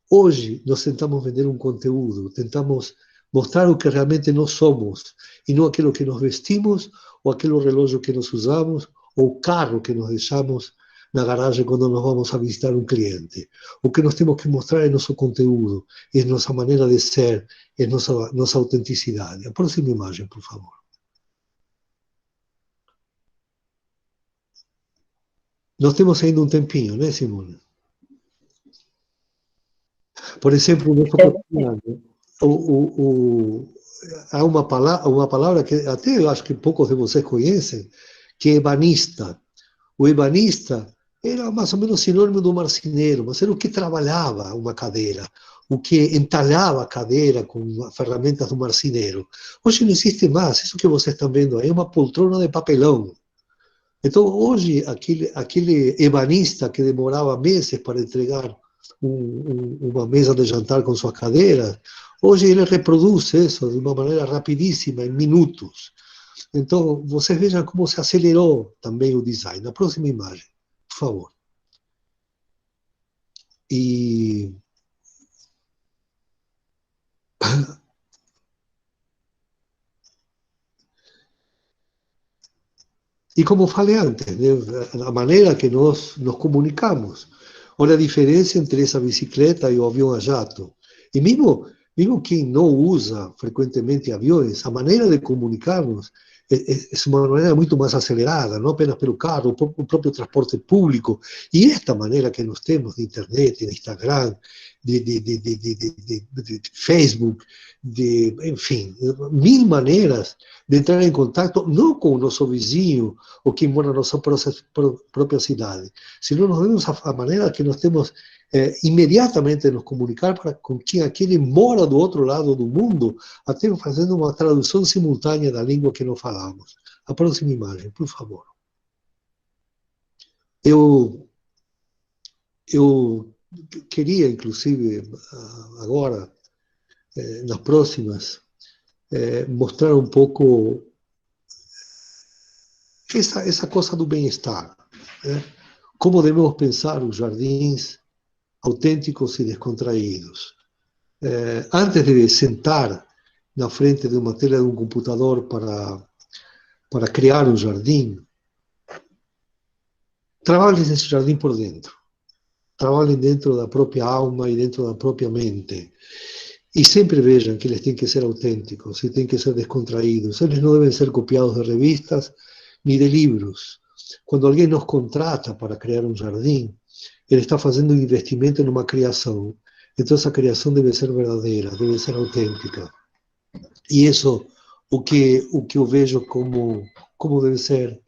Hoje, nós tentamos vender um conteúdo, tentamos mostrar o que realmente nós somos, e não aquilo que nós vestimos, ou aquele relógio que nós usamos, ou o carro que nós deixamos na garagem quando nós vamos a visitar um cliente. O que nós temos que mostrar é nosso conteúdo, é nossa maneira de ser, é nossa autenticidade. A próxima imagem, por favor. Nós temos ainda um tempinho, né, Simone? Por exemplo, o nosso cotidiano. Há uma palavra que até eu acho que poucos de vocês conhecem, que é ebanista. O ebanista era mais ou menos sinônimo do marceneiro, mas era o que trabalhava uma cadeira, o que entalhava a cadeira com ferramentas do marceneiro. Hoje não existe mais, isso que vocês estão vendo aí é uma poltrona de papelão. Então, hoje, aquele ebanista que demorava meses para entregar uma mesa de jantar com sua cadeira, hoje ele reproduz isso de uma maneira rapidíssima, em minutos. Então, vocês vejam como se acelerou também o design. Na próxima imagem, por favor. E E como falei antes, né, a maneira que nós nos comunicamos. Olha a diferença entre essa bicicleta e o avião a jato. E mesmo quem não usa frequentemente aviões, a maneira de comunicarmos é uma maneira muito mais acelerada, não apenas pelo carro, o próprio transporte público. E esta maneira que nós temos de internet, de Instagram, de Facebook, enfim, mil maneiras de entrar em contato, não com o nosso vizinho ou quem mora na nossa própria cidade, senão nós vemos a maneira que nós temos imediatamente nos comunicar com quem aquele mora do outro lado do mundo, até fazendo uma tradução simultânea da língua que nós falamos. A próxima imagem, por favor. Eu queria, inclusive, agora, nas próximas, mostrar um pouco essa coisa do bem-estar, né? Como devemos pensar os jardins autênticos e descontraídos. Antes de sentar na frente de uma tela de um computador para criar um jardim, trabalhem esse jardim por dentro. Trabalhem dentro da própria alma e dentro da própria mente. E sempre vejam que eles têm que ser autênticos e têm que ser descontraídos. Eles não devem ser copiados de revistas ni de livros. Quando alguém nos contrata para criar um jardim, ele está fazendo um investimento numa criação. Então essa criação deve ser verdadeira, deve ser autêntica. E isso o que eu vejo como deve ser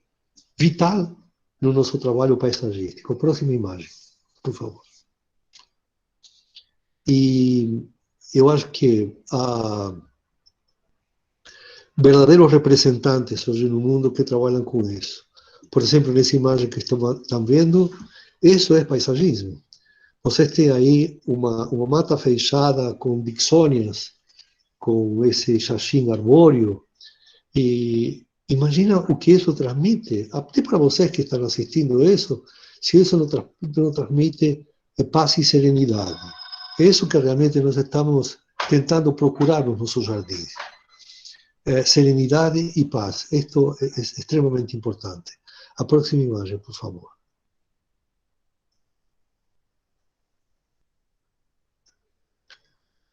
vital no nosso trabalho paisagístico. Próxima imagem, por favor. E eu acho que há verdadeiros representantes hoje no mundo que trabalham com isso. Por exemplo, nessa imagem que estão vendo, isso é paisagismo. Vocês têm aí uma mata fechada com dixônias, com esse xaxim arbóreo, e imagina o que isso transmite. Até para vocês que estão assistindo isso, se isso não transmite paz e serenidade. É isso que realmente nós estamos tentando procurar nos nossos jardins. Serenidade e paz. Isto é extremamente importante. A próxima imagem, por favor.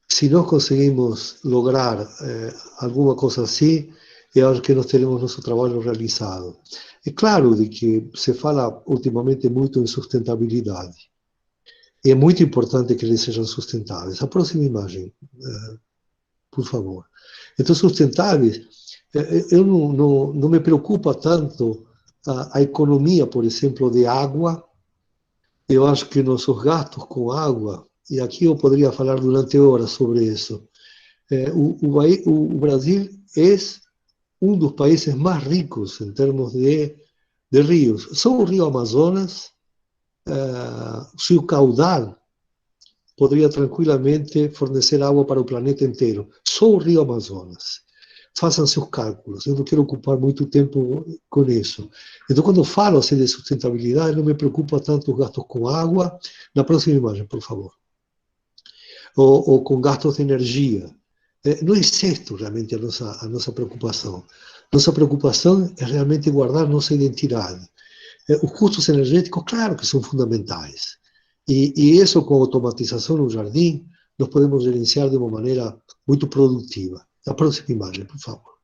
Se nós conseguimos lograr alguma coisa assim, eu acho que nós teremos nosso trabalho realizado. É claro de que se fala ultimamente muito em sustentabilidade. E é muito importante que eles sejam sustentáveis. A próxima imagem, por favor. Então, sustentáveis, eu não me preocupa tanto a economia, por exemplo, de água. Eu acho que nossos gastos com água, e aqui eu poderia falar durante horas sobre isso, o Brasil é um dos países mais ricos em termos de rios. Só o rio Amazonas, seu caudal poderia tranquilamente fornecer água para o planeta inteiro. Só o rio Amazonas. Façam seus cálculos. Eu não quero ocupar muito tempo com isso. Então, quando eu falo assim de sustentabilidade, não me preocupa tanto os gastos com água. Na próxima imagem, por favor. Ou com gastos de energia. Não é isto realmente a nossa preocupação. Nossa preocupação é realmente guardar nossa identidade. Os custos energéticos, claro que são fundamentais. E isso, com a automatização no jardim, nós podemos gerenciar de uma maneira muito produtiva. A próxima imagem, por favor.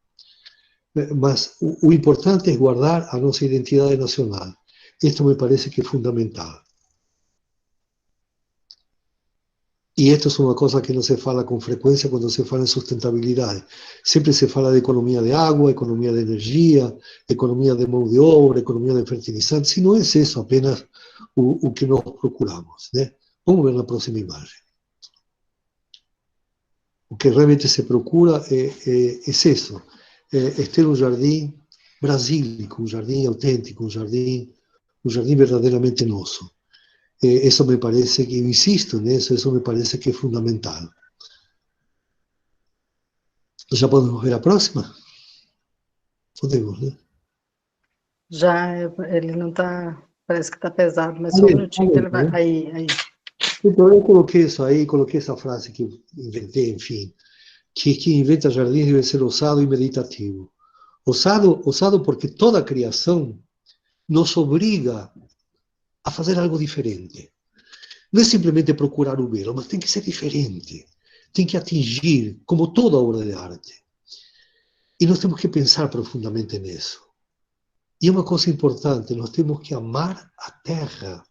Mas o importante é guardar a nossa identidade nacional. Isto me parece que é fundamental. E isto é uma coisa que não se fala com frequência quando se fala em sustentabilidade. Sempre se fala de economia de água, economia de energia, economia de mão de obra, economia de fertilizantes, e não é isso apenas o que nós procuramos, né? Vamos ver na próxima imagem. O que realmente se procura é isso, é ter um jardim brasílico, um jardim autêntico, um jardim verdadeiramente nosso. Isso me parece que, eu insisto nisso, isso me parece que é fundamental. Já podemos ver a próxima? Podemos, né? Já, ele não está, parece que está pesado, mas só um minutinho que ele vai... Aí. Então, eu coloquei isso aí, coloquei essa frase que eu inventei, enfim. que inventa jardins deve ser ousado e meditativo. Ousado porque toda criação nos obriga a fazer algo diferente. Não é simplesmente procurar o belo, mas tem que ser diferente. Tem que atingir, como toda obra de arte. E nós temos que pensar profundamente nisso. E é uma coisa importante, nós temos que amar a terra,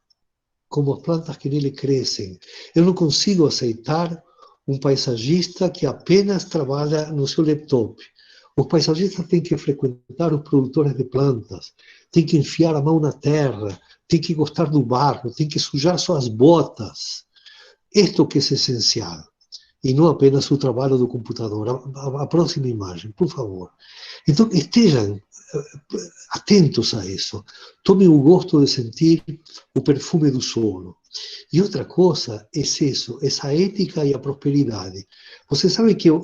como as plantas que nele crescem. Eu não consigo aceitar um paisagista que apenas trabalha no seu laptop. Os paisagistas têm que frequentar os produtores de plantas, têm que enfiar a mão na terra, têm que gostar do barro, têm que sujar suas botas. Isto que é essencial. E não apenas o trabalho do computador. A próxima imagem, por favor. Então, estejam atentos a isso. Tomem o gosto de sentir o perfume do solo. E outra coisa é isso, essa ética e a prosperidade. Você sabe que eu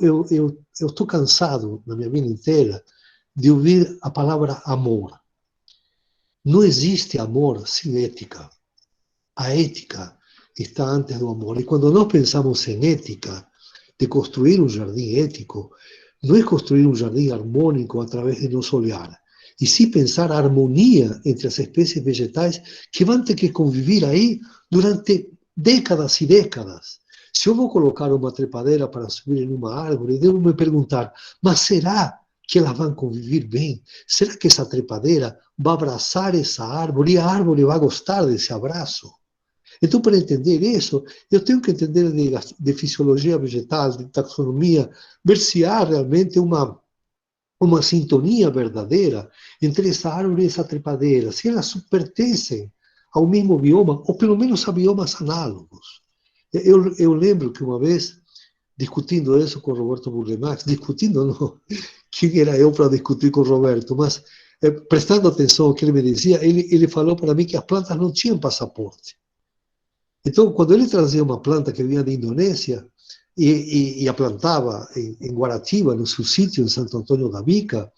estou cansado, na minha vida inteira, de ouvir a palavra amor. Não existe amor sem ética. A ética está antes do amor. E quando nós pensamos em ética, de construir um jardim ético, não é construir um jardim harmônico através de nosso olhar, e sim pensar a harmonia entre as espécies vegetais que vão ter que conviver aí durante décadas e décadas. Se eu vou colocar uma trepadeira para subir em uma árvore, devo me perguntar, mas será que elas vão conviver bem? Será que essa trepadeira vai abraçar essa árvore e a árvore vai gostar desse abraço? Então, para entender isso, eu tenho que entender de fisiologia vegetal, de taxonomia, ver se há realmente uma sintonia verdadeira entre essa árvore e essa trepadeira, se elas pertencem ao mesmo bioma, ou pelo menos a biomas análogos. Eu lembro que uma vez, discutindo isso com o Roberto Burle Marx, discutindo não, quem era eu para discutir com o Roberto, mas prestando atenção ao que ele me dizia, ele falou para mim que as plantas não tinham passaporte. Então, quando ele trazia uma planta que vinha da Indonésia e a plantava em Guaratiba, no seu sítio, em Santo Antônio da Bica,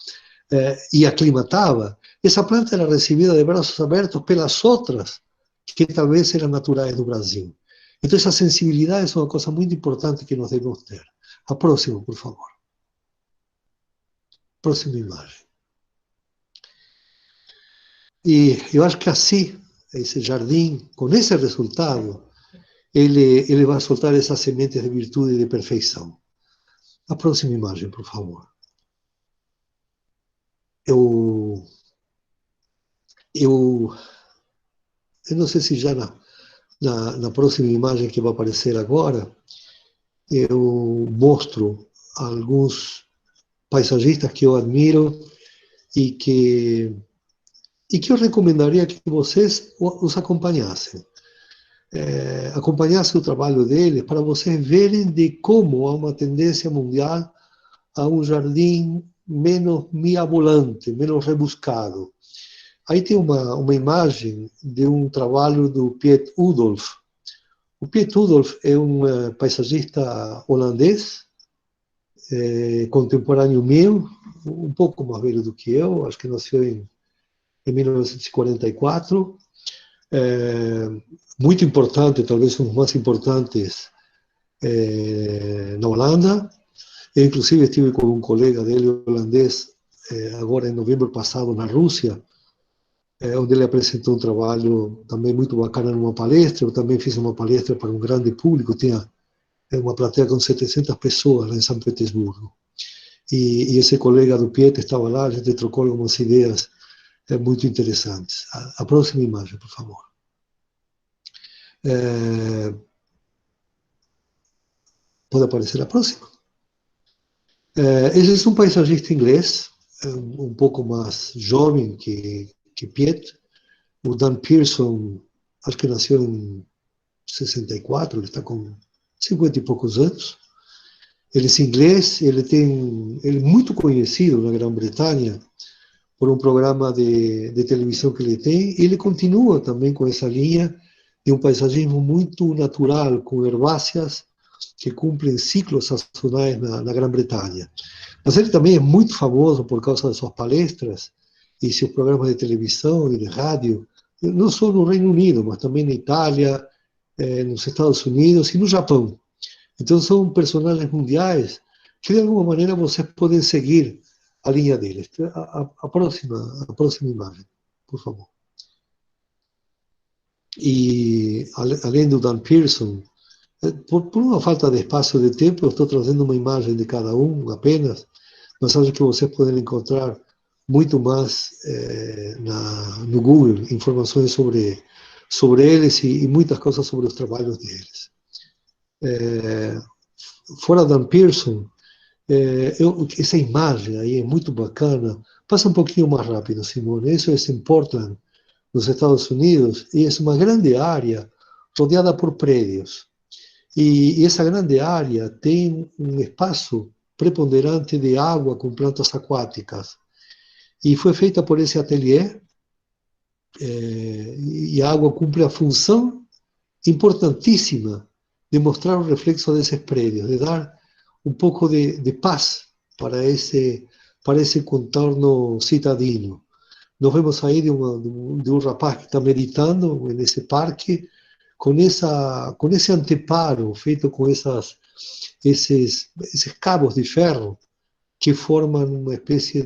e aclimatava, essa planta era recebida de braços abertos pelas outras que talvez eram naturais do Brasil. Então, essa sensibilidade é uma coisa muito importante que nós devemos ter. A próxima, por favor. Próxima imagem. E eu acho que assim, esse jardim, com esse resultado, ele vai soltar essas sementes de virtude e de perfeição. A próxima imagem, por favor. Eu não sei se já na próxima imagem que vai aparecer agora, eu mostro alguns paisagistas que eu admiro e que eu recomendaria que vocês os acompanhassem. Acompanhassem o trabalho deles para vocês verem de como há uma tendência mundial a um jardim menos mirabolante, menos rebuscado. Aí tem uma imagem de um trabalho do Piet Oudolf. O Piet Oudolf é um paisagista holandês, contemporâneo meu, um pouco mais velho do que eu, acho que nasceu em 1944, muito importante, talvez um dos mais importantes na Holanda. Eu, inclusive, estive com um colega dele, holandês, agora em novembro passado, na Rússia, onde ele apresentou um trabalho também muito bacana numa palestra. Eu também fiz uma palestra para um grande público, tinha uma plateia com 700 pessoas lá em São Petersburgo. E esse colega do Piet estava lá, a gente trocou algumas ideias muito interessantes. A próxima imagem, por favor. Pode aparecer a próxima? Esse é um paisagista inglês, um pouco mais jovem que Piet. O Dan Pearson, acho que nasceu em 64, ele está com 50 e poucos anos. Ele é inglês, ele é muito conhecido na Grã-Bretanha por um programa de televisão que ele tem, e ele continua também com essa linha de um paisagismo muito natural, com herbáceas que cumprem ciclos sazonais na Grã-Bretanha. Mas ele também é muito famoso por causa de suas palestras e seus programas de televisão e de rádio, não só no Reino Unido, mas também na Itália, nos Estados Unidos e no Japão. Então são personagens mundiais que de alguma maneira vocês podem seguir a linha deles. A próxima imagem, por favor. E, além do Dan Pearson, por uma falta de espaço e de tempo, eu estou trazendo uma imagem de cada um apenas, mas acho que vocês podem encontrar muito mais no Google, informações sobre eles e muitas coisas sobre os trabalhos deles. Fora Dan Pearson, essa imagem aí é muito bacana. Passa um pouquinho mais rápido, Simone. Isso é em Portland, nos Estados Unidos, e é uma grande área rodeada por prédios. E essa grande área tem um espaço preponderante de água com plantas aquáticas. E foi feita por esse ateliê, e a água cumpre a função importantíssima de mostrar o reflexo desses prédios, de dar um pouco de paz para esse contorno citadino. Nós vemos aí de um rapaz que está meditando nesse parque, com esse anteparo feito com esses cabos de ferro que formam uma espécie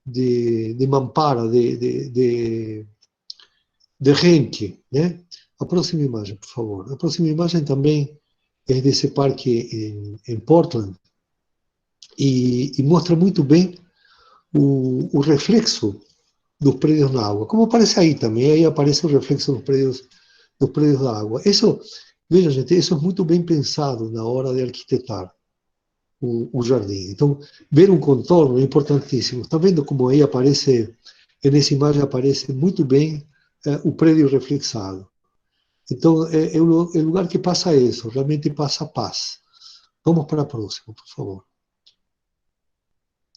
de mampara, de renque, né? A próxima imagem, por favor. A próxima imagem também é desse parque em Portland e mostra muito bem o reflexo dos prédios na água. Como aparece aí também, aí aparece o reflexo dos prédios da água. Isso, veja, gente, isso é muito bem pensado na hora de arquitetar o jardim. Então, ver um contorno é importantíssimo. Está vendo como aí aparece, nessa imagem aparece muito bem o prédio reflexado. Então, é o lugar que passa isso, realmente passa paz. Vamos para a próxima, por favor.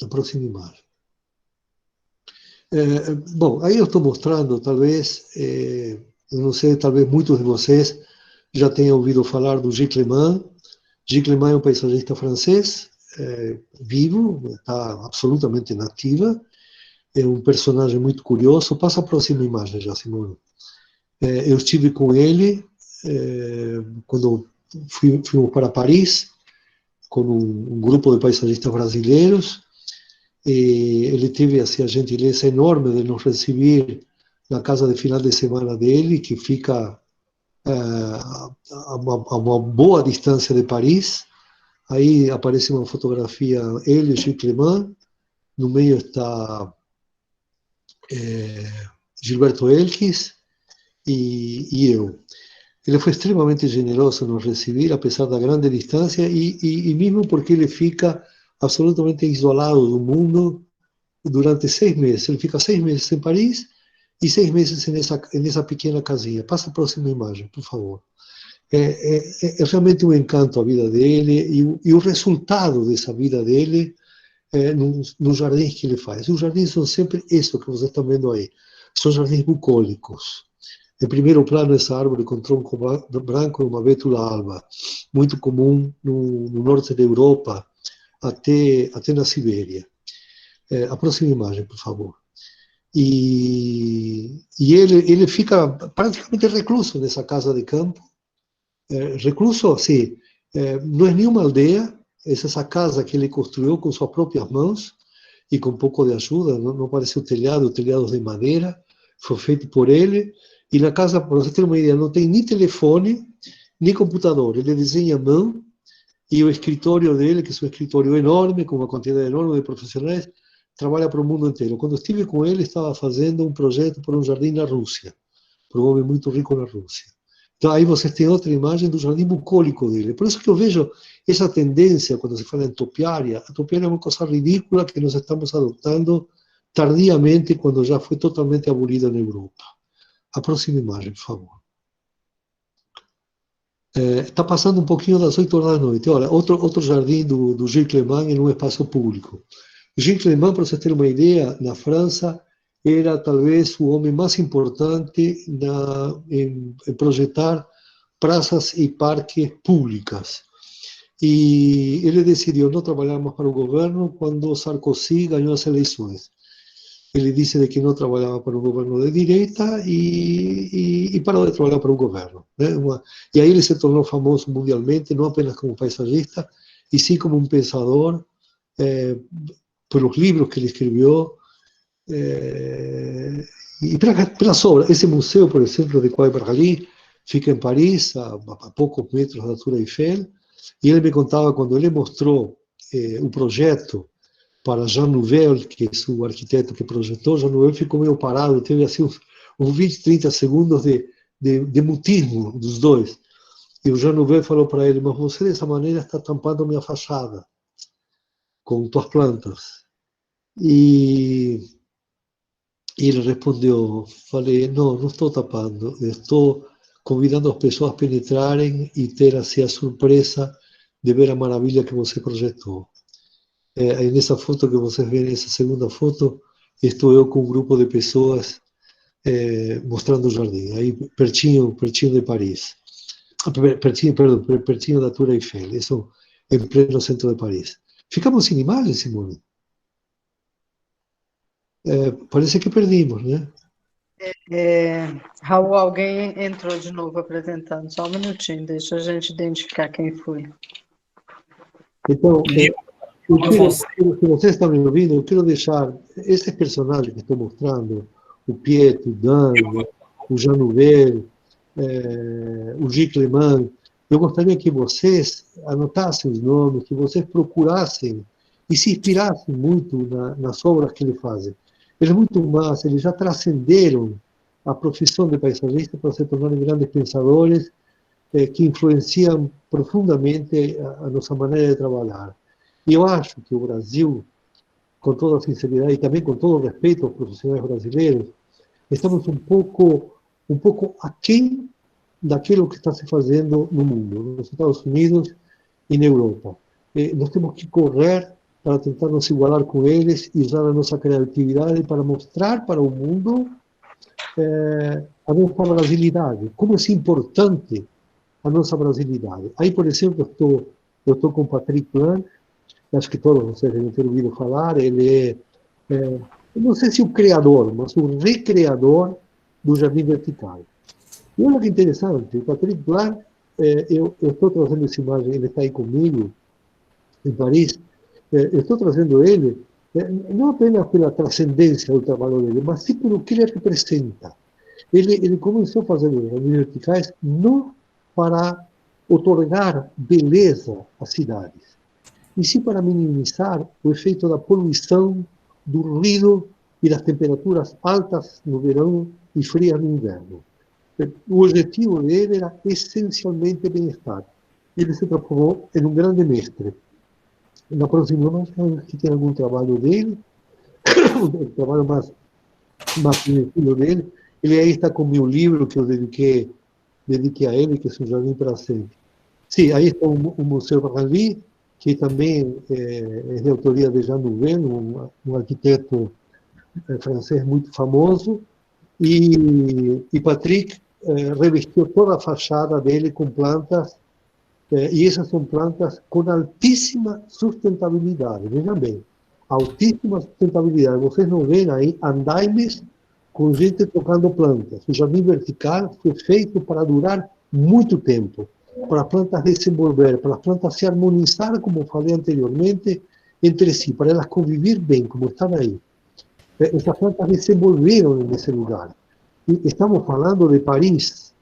A próxima imagem. Bom, aí eu estou mostrando, talvez, eu não sei, talvez muitos de vocês já tenham ouvido falar do Gilles Clément. Gilles Clément é um paisagista francês, vivo, está absolutamente nativa, é um personagem muito curioso. Passa a próxima imagem já, Simone. Eu estive com ele quando fomos para Paris, com um grupo de paisagistas brasileiros. Ele teve assim, a gentileza enorme de nos receber na casa de final de semana dele, que fica a uma boa distância de Paris. Aí aparece uma fotografia, ele e Gilles Clément, no meio está Gilberto Elkis e eu. Ele foi extremamente generoso em nos receber, apesar da grande distância, e mesmo porque ele fica absolutamente isolado do mundo durante 6 meses. Ele fica 6 meses em Paris e 6 meses nessa pequena casinha. Passa a próxima imagem, por favor. É realmente um encanto a vida dele e o resultado dessa vida dele nos jardins que ele faz. Os jardins são sempre isso que vocês estão vendo aí. São jardins bucólicos. Em primeiro plano, essa árvore com tronco branco é uma bétula alba, muito comum no norte da Europa, até na Sibéria. A próxima imagem, por favor. E ele fica praticamente recluso nessa casa de campo. Recluso, assim, não é nenhuma aldeia, é essa casa que ele construiu com suas próprias mãos e com pouco de ajuda, não parece telhados de madeira, foi feito por ele. E na casa, para você ter uma ideia, não tem nem telefone, nem computador. Ele desenha à mão, e o escritório dele, que é um escritório enorme, com uma quantidade enorme de profissionais, trabalha para o mundo inteiro. Quando eu estive com ele, estava fazendo um projeto para um jardim na Rússia, para um homem muito rico na Rússia. Então, aí vocês têm outra imagem do jardim bucólico dele. Por isso que eu vejo essa tendência, quando se fala em topiária. A topiária é uma coisa ridícula que nós estamos adotando tardiamente, quando já foi totalmente abolida na Europa. A próxima imagem, por favor. Está passando um pouquinho das 8 horas da noite. Olha, outro jardim do Gilles Clément em um espaço público. Gilles Clément, para você ter uma ideia, na França, era talvez o homem mais importante em projetar praças e parques públicas. E ele decidiu não trabalhar mais para o governo quando Sarkozy ganhou as eleições. Ele disse de que não trabalhava para um governo de direita e parou de trabalhar para o governo. Né? E aí ele se tornou famoso mundialmente, não apenas como paisagista, e sim como um pensador, pelos livros que ele escreveu, e pelas obras. Esse museu, por exemplo, de Quai Branly, fica em Paris, a poucos metros da Tour Eiffel, e ele me contava, quando ele mostrou o projeto para Jean Nouvel, que é o arquiteto que projetou, Jean Nouvel ficou meio parado, teve assim uns 20, 30 segundos de mutismo dos dois. E o Jean Nouvel falou para ele: mas você dessa maneira está tampando minha fachada com tuas plantas. E ele respondeu, falei: não estou tapando, estou convidando as pessoas a penetrarem e ter assim a surpresa de ver a maravilha que você projetou. Aí nessa foto que vocês veem, essa segunda foto, estou eu com um grupo de pessoas mostrando o jardim, aí pertinho de Paris. Pertinho da Tour Eiffel, isso em pleno centro de Paris. Ficamos sem imagens, Simone? Parece que perdimos, né? Raul, alguém entrou de novo apresentando. Só um minutinho, deixa a gente identificar quem foi. Então, se vocês estão me ouvindo, eu quero deixar esses personagens que estou mostrando, o Pietro, o Dan, o Jean Nouvel, o Gilles Clément, eu gostaria que vocês anotassem os nomes, que vocês procurassem e se inspirassem muito nas obras que eles fazem. Eles muito mais, eles já transcenderam a profissão de paisagista para se tornarem grandes pensadores que influenciam profundamente a nossa maneira de trabalhar. E eu acho que o Brasil, com toda a sinceridade e também com todo o respeito aos profissionais brasileiros, estamos um pouco aquém daquilo que está se fazendo no mundo, nos Estados Unidos e na Europa. Nós temos que correr para tentar nos igualar com eles e usar a nossa criatividade para mostrar para o mundo a nossa brasilidade, como é importante a nossa brasilidade. Aí, por exemplo, eu estou com o Patrick Blanc, acho que todos vocês devem ter ouvido falar, ele não sei se o criador, mas o recriador do Jardim Vertical. E olha que interessante, o Patrick Blanc, eu estou trazendo essa imagem, ele está aí comigo, em Paris, eu estou trazendo ele, não apenas pela transcendência do trabalho dele, mas sim pelo que ele representa. Ele começou a fazer os jardins verticais não para otorgar beleza às cidades, e sim para minimizar o efeito da poluição, do ruído e das temperaturas altas no verão e frias no inverno. O objetivo dele era essencialmente bem-estar. Ele se transformou em um grande mestre. Na próxima imagem, que tem algum trabalho dele, o trabalho mais conhecido dele, ele aí está com o meu livro que eu dediquei a ele, que é o Jardim para Sempre. Sim, aí está o Museu Branly, que também é de autoria de Jean Nouvel, um arquiteto francês muito famoso, e Patrick revestiu toda a fachada dele com plantas, e essas são plantas com altíssima sustentabilidade. Vejam bem, altíssima sustentabilidade. Vocês não veem aí andaimes com gente tocando plantas. O jardim vertical foi feito para durar muito tempo, para as plantas desenvolver, para as plantas se harmonizar, como falei anteriormente, entre si, para elas conviver bem, como estão aí. Essas plantas desenvolveram nesse lugar. E estamos falando de Paris.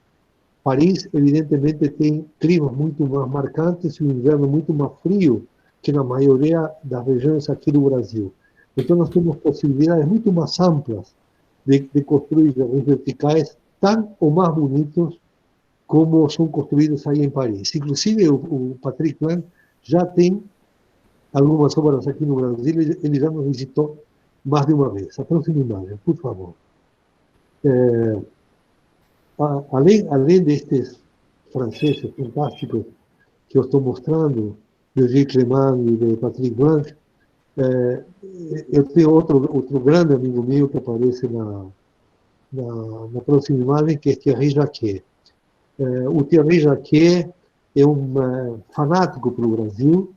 Paris, evidentemente, tem climas muito mais marcantes e um inverno muito mais frio que na maioria das regiões aqui do Brasil. Então, nós temos possibilidades muito mais amplas de construir jardins verticais tão ou mais bonitos como são construídos aí em Paris. Inclusive, o Patrick Blanc já tem algumas obras aqui no Brasil, ele já nos visitou mais de uma vez. A próxima imagem, por favor. Além destes franceses fantásticos que eu estou mostrando, de Gilles Clément e de Patrick Blanc, eu tenho outro grande amigo meu que aparece na próxima imagem, que é Thierry Jacquet. O Thierry Jacquet é um fanático para o Brasil.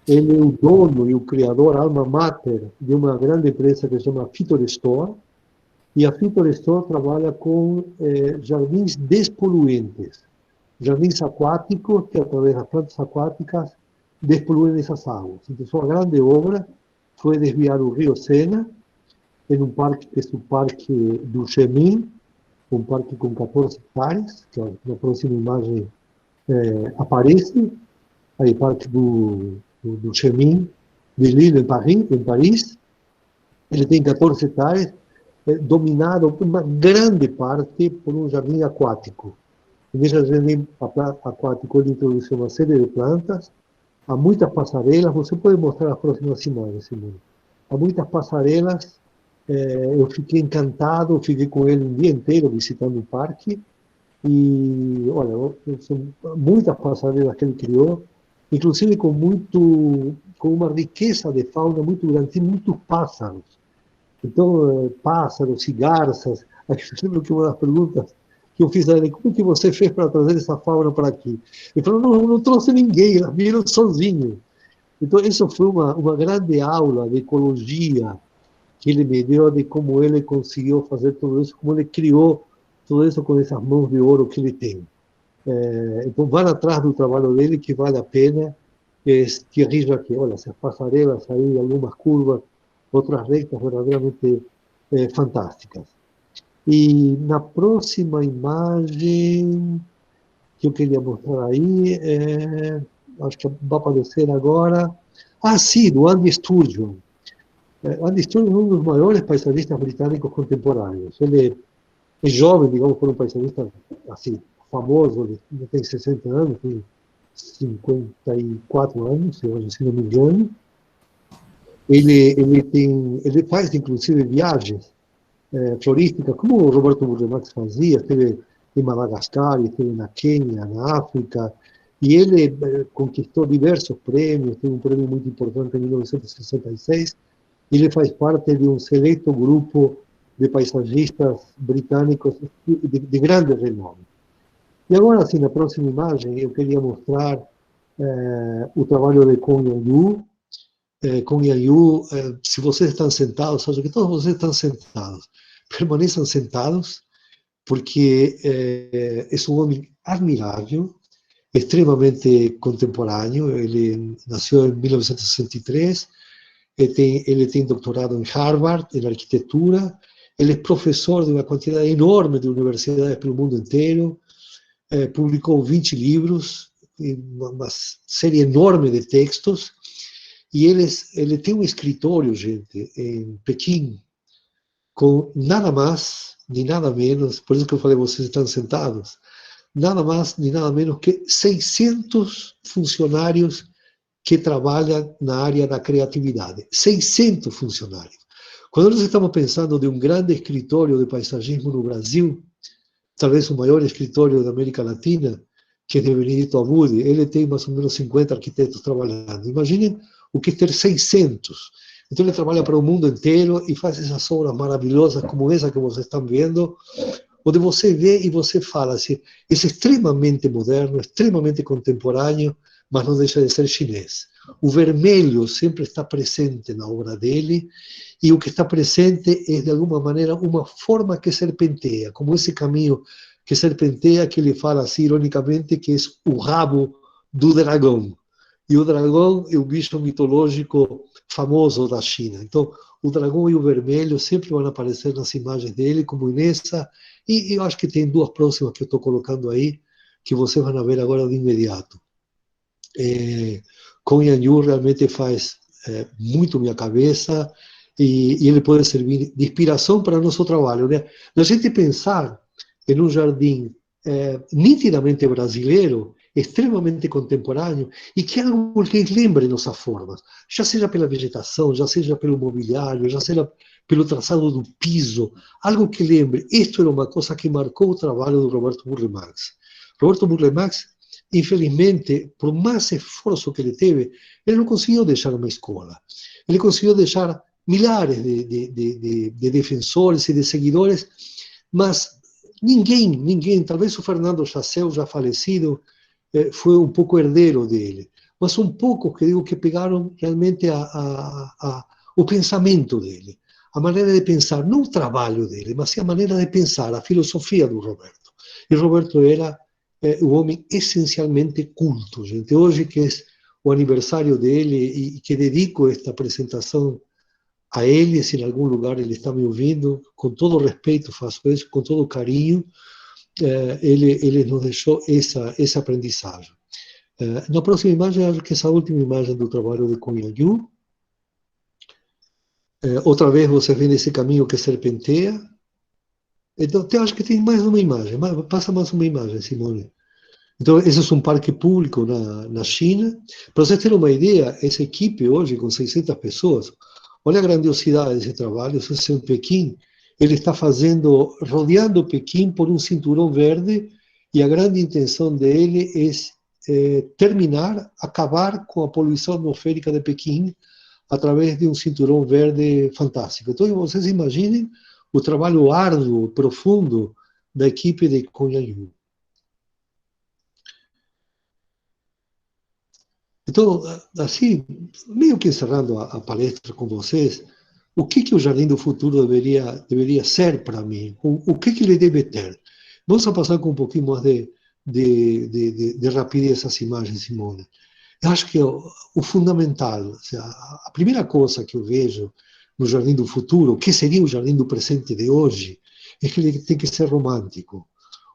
Ele é o dono e o criador, alma mater, de uma grande empresa que se chama Phytorestore. E a Phytorestore trabalha com jardins despoluentes, jardins aquáticos, que através das plantas aquáticas despoluem essas águas. Então, sua grande obra foi desviar o rio Sena em um parque que é o Parque do Chemin, um parque com 14 hectares, que na próxima imagem aparece, aí Parque do Chemin, de Lille, em Paris. Ele tem 14 hectares, dominado uma grande parte por um jardim aquático. Nesse jardim aquático ele introduziu uma série de plantas, há muitas passarelas, você pode mostrar as próximas imagens, Simone. Há muitas passarelas, eu fiquei encantado, fiquei com ele um dia inteiro visitando o parque, e, olha, são muitas passarelas que ele criou, inclusive com uma riqueza de fauna muito grande, tem muitos pássaros. Então, pássaros e garças. Aí eu lembro que uma das perguntas que eu fiz a ele, como que você fez para trazer essa fauna para aqui? Ele falou, não trouxe ninguém, elas viram sozinhos. Então, isso foi uma grande aula de ecologia que ele me deu, de como ele conseguiu fazer tudo isso, como ele criou tudo isso com essas mãos de ouro que ele tem. Então, vá atrás do trabalho dele, que vale a pena. Thierry Jacquet, olha, essas passarelas aí, algumas curvas, outras retas verdadeiramente fantásticas. E na próxima imagem que eu queria mostrar aí, acho que vai aparecer agora, sim, do Andy Sturgeon. Andy Sturgeon é um dos maiores paisagistas britânicos contemporâneos. Ele é jovem, digamos, foi um paisagista assim, famoso, ele tem 60 anos, tem 54 anos, se não me engano. Ele faz, inclusive, viagens florísticas, como o Roberto Burle Marx fazia, esteve em Madagascar, esteve na Quênia, na África, e ele conquistou diversos prêmios, teve um prêmio muito importante em 1966, e ele faz parte de um seleto grupo de paisagistas britânicos de grande renome. E agora, assim, na próxima imagem, eu queria mostrar o trabalho de Kong Yanyu. Kong Yanyu, se vocês estão sentados, acho que todos vocês estão sentados, permaneçam sentados, porque é um homem admirável, extremamente contemporâneo. Ele nasceu em 1963, ele tem doutorado em Harvard, em arquitetura, ele é professor de uma quantidade enorme de universidades pelo mundo inteiro, publicou 20 livros, uma série enorme de textos, e ele tem um escritório, gente, em Pequim, com nada mais, nem nada menos, por isso que eu falei, vocês estão sentados, nada mais, nem nada menos que 600 funcionários que trabalham na área da criatividade. 600 funcionários. Quando nós estamos pensando de um grande escritório de paisagismo no Brasil, talvez o maior escritório da América Latina, que é de Benedito Abudi, ele tem mais ou menos 50 arquitetos trabalhando. Imaginem o que é ter 600. Então ele trabalha para o mundo inteiro e faz essas obras maravilhosas como essa que vocês estão vendo, onde você vê e você fala assim, é extremamente moderno, extremamente contemporâneo, mas não deixa de ser chinês. O vermelho sempre está presente na obra dele, e o que está presente é, de alguma maneira, uma forma que serpenteia, como esse caminho que serpenteia, que ele fala assim, ironicamente, que é o rabo do dragão. E o dragão é um bicho mitológico famoso da China. Então, o dragão e o vermelho sempre vão aparecer nas imagens dele, como nessa, e eu acho que tem duas próximas que eu estou colocando aí, que vocês vão ver agora de imediato. Kong Yanyu realmente faz muito minha cabeça, e ele pode servir de inspiração para nosso trabalho, né? A gente pensar em um jardim nitidamente brasileiro, extremamente contemporâneo, e que é algo que lembre nossas formas, já seja pela vegetação, já seja pelo mobiliário, já seja pelo traçado do piso, algo que lembre. Isto era uma coisa que marcou o trabalho do Roberto Burle Marx. Roberto Burle Marx, infelizmente, por mais esforço que ele teve, ele não conseguiu deixar uma escola. Ele conseguiu deixar milhares de defensores e de seguidores, mas ninguém, talvez o Fernando Chassel, já falecido, foi um pouco herdeiro dele, mas são poucos que digo que pegaram realmente o pensamento dele, a maneira de pensar, não o trabalho dele, mas sim a maneira de pensar, a filosofia do Roberto. E Roberto era um homem essencialmente culto, gente. Hoje, que é o aniversário dele e que dedico esta apresentação a ele, se em algum lugar ele está me ouvindo, com todo respeito faço isso, com todo carinho, ele nos deixou essa aprendizagem. Na próxima imagem, acho que essa última imagem do trabalho de Kuan Yin. Outra vez você vê nesse caminho que serpenteia. Então, eu acho que tem mais uma imagem, passa mais uma imagem, Simone. Então, esse é um parque público na China. Para vocês terem uma ideia, essa equipe hoje, com 600 pessoas, olha a grandiosidade desse trabalho, isso é em Pequim, ele está fazendo, rodeando Pequim por um cinturão verde, e a grande intenção dele é acabar com a poluição atmosférica de Pequim através de um cinturão verde fantástico. Então, vocês imaginem o trabalho árduo, profundo da equipe de Kuan Yin. Então, assim, meio que encerrando a palestra com vocês, o que o Jardim do Futuro deveria ser para mim? O que ele deve ter? Vamos passar com um pouquinho mais de rapidez essas imagens, Simone. Eu acho que o fundamental, ou seja, a primeira coisa que eu vejo no Jardim do Futuro, que seria o Jardim do Presente de hoje, é que ele tem que ser romântico.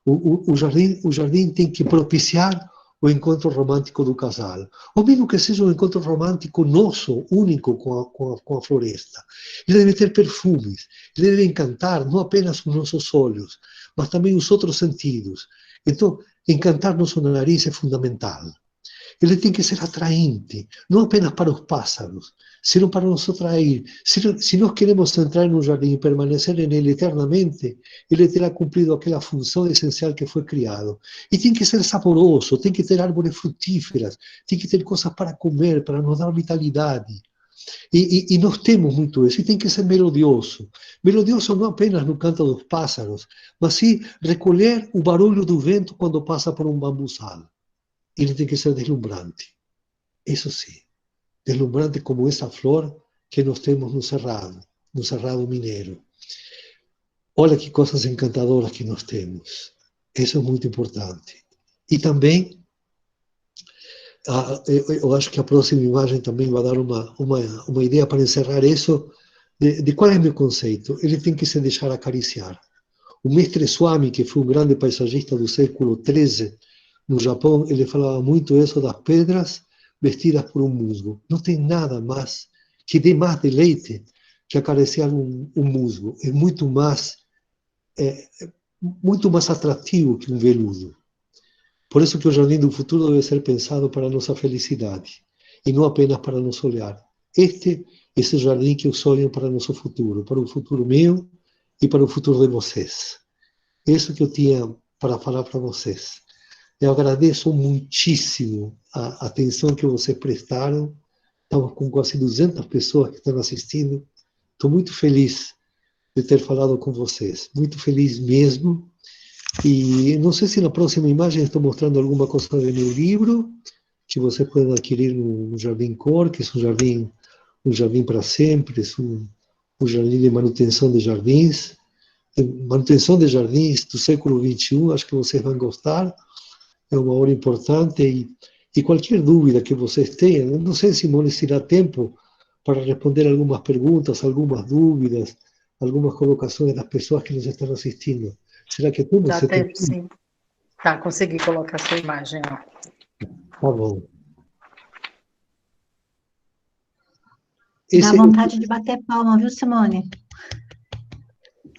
O jardim tem que propiciar o encontro romântico do casal, ou mesmo que seja um encontro romântico nosso, único com a floresta. Ele deve ter perfumes, ele deve encantar não apenas os nossos olhos, mas também os outros sentidos. Então, encantar nosso nariz é fundamental. Ele tem que ser atraente, não apenas para os pássaros, sino para nos atrair. Se nós queremos entrar num jardim e permanecer nele eternamente, ele terá cumprido aquela função essencial que foi criado. E tem que ser saboroso, tem que ter árvores frutíferas, tem que ter coisas para comer, para nos dar vitalidade. E nós temos muito isso, e tem que ser melodioso. Melodioso não apenas no canto dos pássaros, mas sim recolher o barulho do vento quando passa por um bambuzal. Ele tem que ser deslumbrante. Isso sim. Deslumbrante como essa flor que nós temos no Cerrado Mineiro. Olha que coisas encantadoras que nós temos. Isso é muito importante. E também, eu acho que a próxima imagem também vai dar uma ideia para encerrar isso, de qual é o meu conceito. Ele tem que se deixar acariciar. O mestre Swami, que foi um grande paisagista do século XIII, no Japão, ele falava muito isso das pedras vestidas por um musgo. Não tem nada mais que dê mais deleite que acariciar um musgo. É muito mais atrativo que um veludo. Por isso que o Jardim do Futuro deve ser pensado para a nossa felicidade, e não apenas para nosso olhar. Esse é o jardim que eu sonho para o nosso futuro, para o futuro meu e para o futuro de vocês. Isso que eu tinha para falar para vocês. Eu agradeço muitíssimo a atenção que vocês prestaram. Estamos com quase 200 pessoas que estão assistindo. Estou muito feliz de ter falado com vocês. Muito feliz mesmo. E não sei se na próxima imagem estou mostrando alguma coisa do meu livro, que vocês podem adquirir no Jardim Cor, que é um jardim para sempre, é um jardim de manutenção de jardins. Manutenção de jardins do século XXI, acho que vocês vão gostar. É uma hora importante, e qualquer dúvida que vocês tenham, não sei, Simone, se dá tempo para responder algumas perguntas, algumas dúvidas, algumas colocações das pessoas que nos estão assistindo. Será que tudo? Dá tempo, sim. Tá, consegui colocar a sua imagem. Ó. Tá bom. Dá vontade de bater palma, viu, Simone?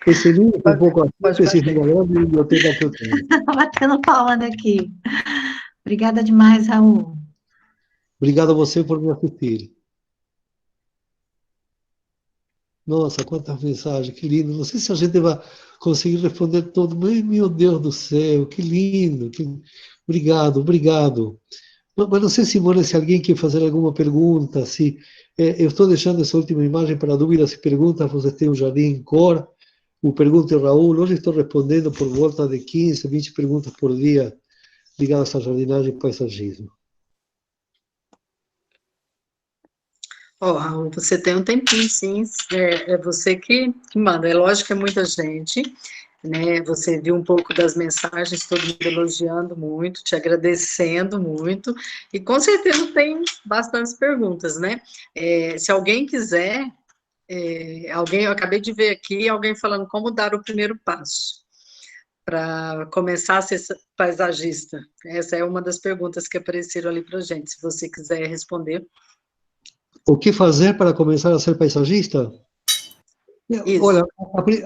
Esse livro um pouco assim, esse regalando e biblioteca que eu tenho. Batendo palma daqui. Obrigada demais, Raul. Obrigado a você por me assistir. Nossa, quantas mensagens, que lindo. Não sei se a gente vai conseguir responder todo, mas, meu Deus do céu, que lindo. Obrigado. Mas não sei, Simone, se alguém quer fazer alguma pergunta, se eu estou deixando essa última imagem para dúvidas e perguntas, você tem um Jardim em Cor, o Pergunte Raul, hoje estou respondendo por volta de 15, 20 perguntas por dia ligadas à jardinagem e paisagismo. Raul, você tem um tempinho, sim, é você que manda. É lógico que é muita gente. né? Você viu um pouco das mensagens, todo mundo elogiando muito, te agradecendo muito, e com certeza tem bastantes perguntas, né? Se alguém quiser, eu acabei de ver aqui alguém falando como dar o primeiro passo para começar a ser paisagista. Essa é uma das perguntas que apareceram ali para a gente, se você quiser responder. O que fazer para começar a ser paisagista? Isso. Olha,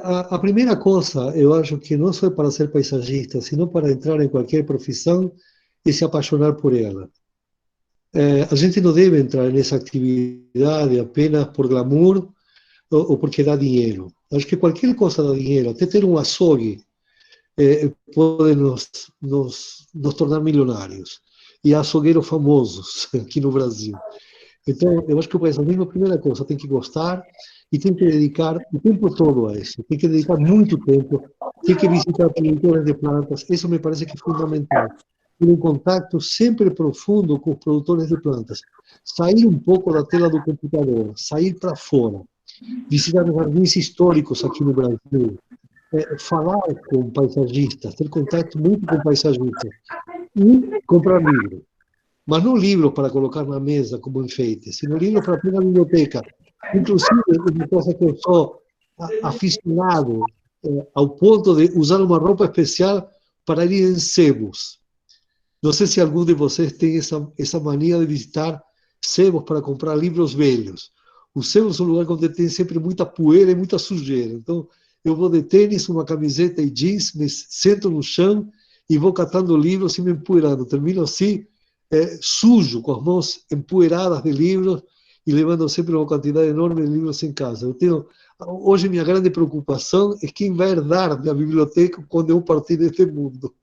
a primeira coisa, eu acho que não só para ser paisagista, sino para entrar em qualquer profissão e se apaixonar por ela. A gente não deve entrar nessa atividade apenas por glamour ou porque dá dinheiro. Acho que qualquer coisa dá dinheiro, até ter um açougue pode nos tornar milionários. E há açougueiros famosos aqui no Brasil. Então, eu acho que o paisagismo é a primeira coisa, tem que gostar e tem que dedicar o tempo todo a isso. Tem que dedicar muito tempo, tem que visitar produtores de plantas, isso me parece que é fundamental. Ter um contato sempre profundo com os produtores de plantas. Sair um pouco da tela do computador, sair para fora, visitar jardins históricos aqui no Brasil, falar com paisagistas, ter contato muito com paisagistas e comprar livros. Mas não livros para colocar na mesa como enfeite, sino livros para ter na biblioteca. Inclusive, uma coisa que eu sou aficionado ao ponto de usar uma roupa especial para ir em sebos. Não sei se algum de vocês tem essa mania de visitar sebos para comprar livros velhos. Os sebos são um lugar onde tem sempre muita poeira e muita sujeira. Então, eu vou de tênis, uma camiseta e jeans, me sento no chão e vou catando livros e me empoeirando. Termino assim, sujo, com as mãos empoeiradas de livros e levando sempre uma quantidade enorme de livros em casa. Hoje, minha grande preocupação é quem vai herdar minha biblioteca quando eu partir deste mundo.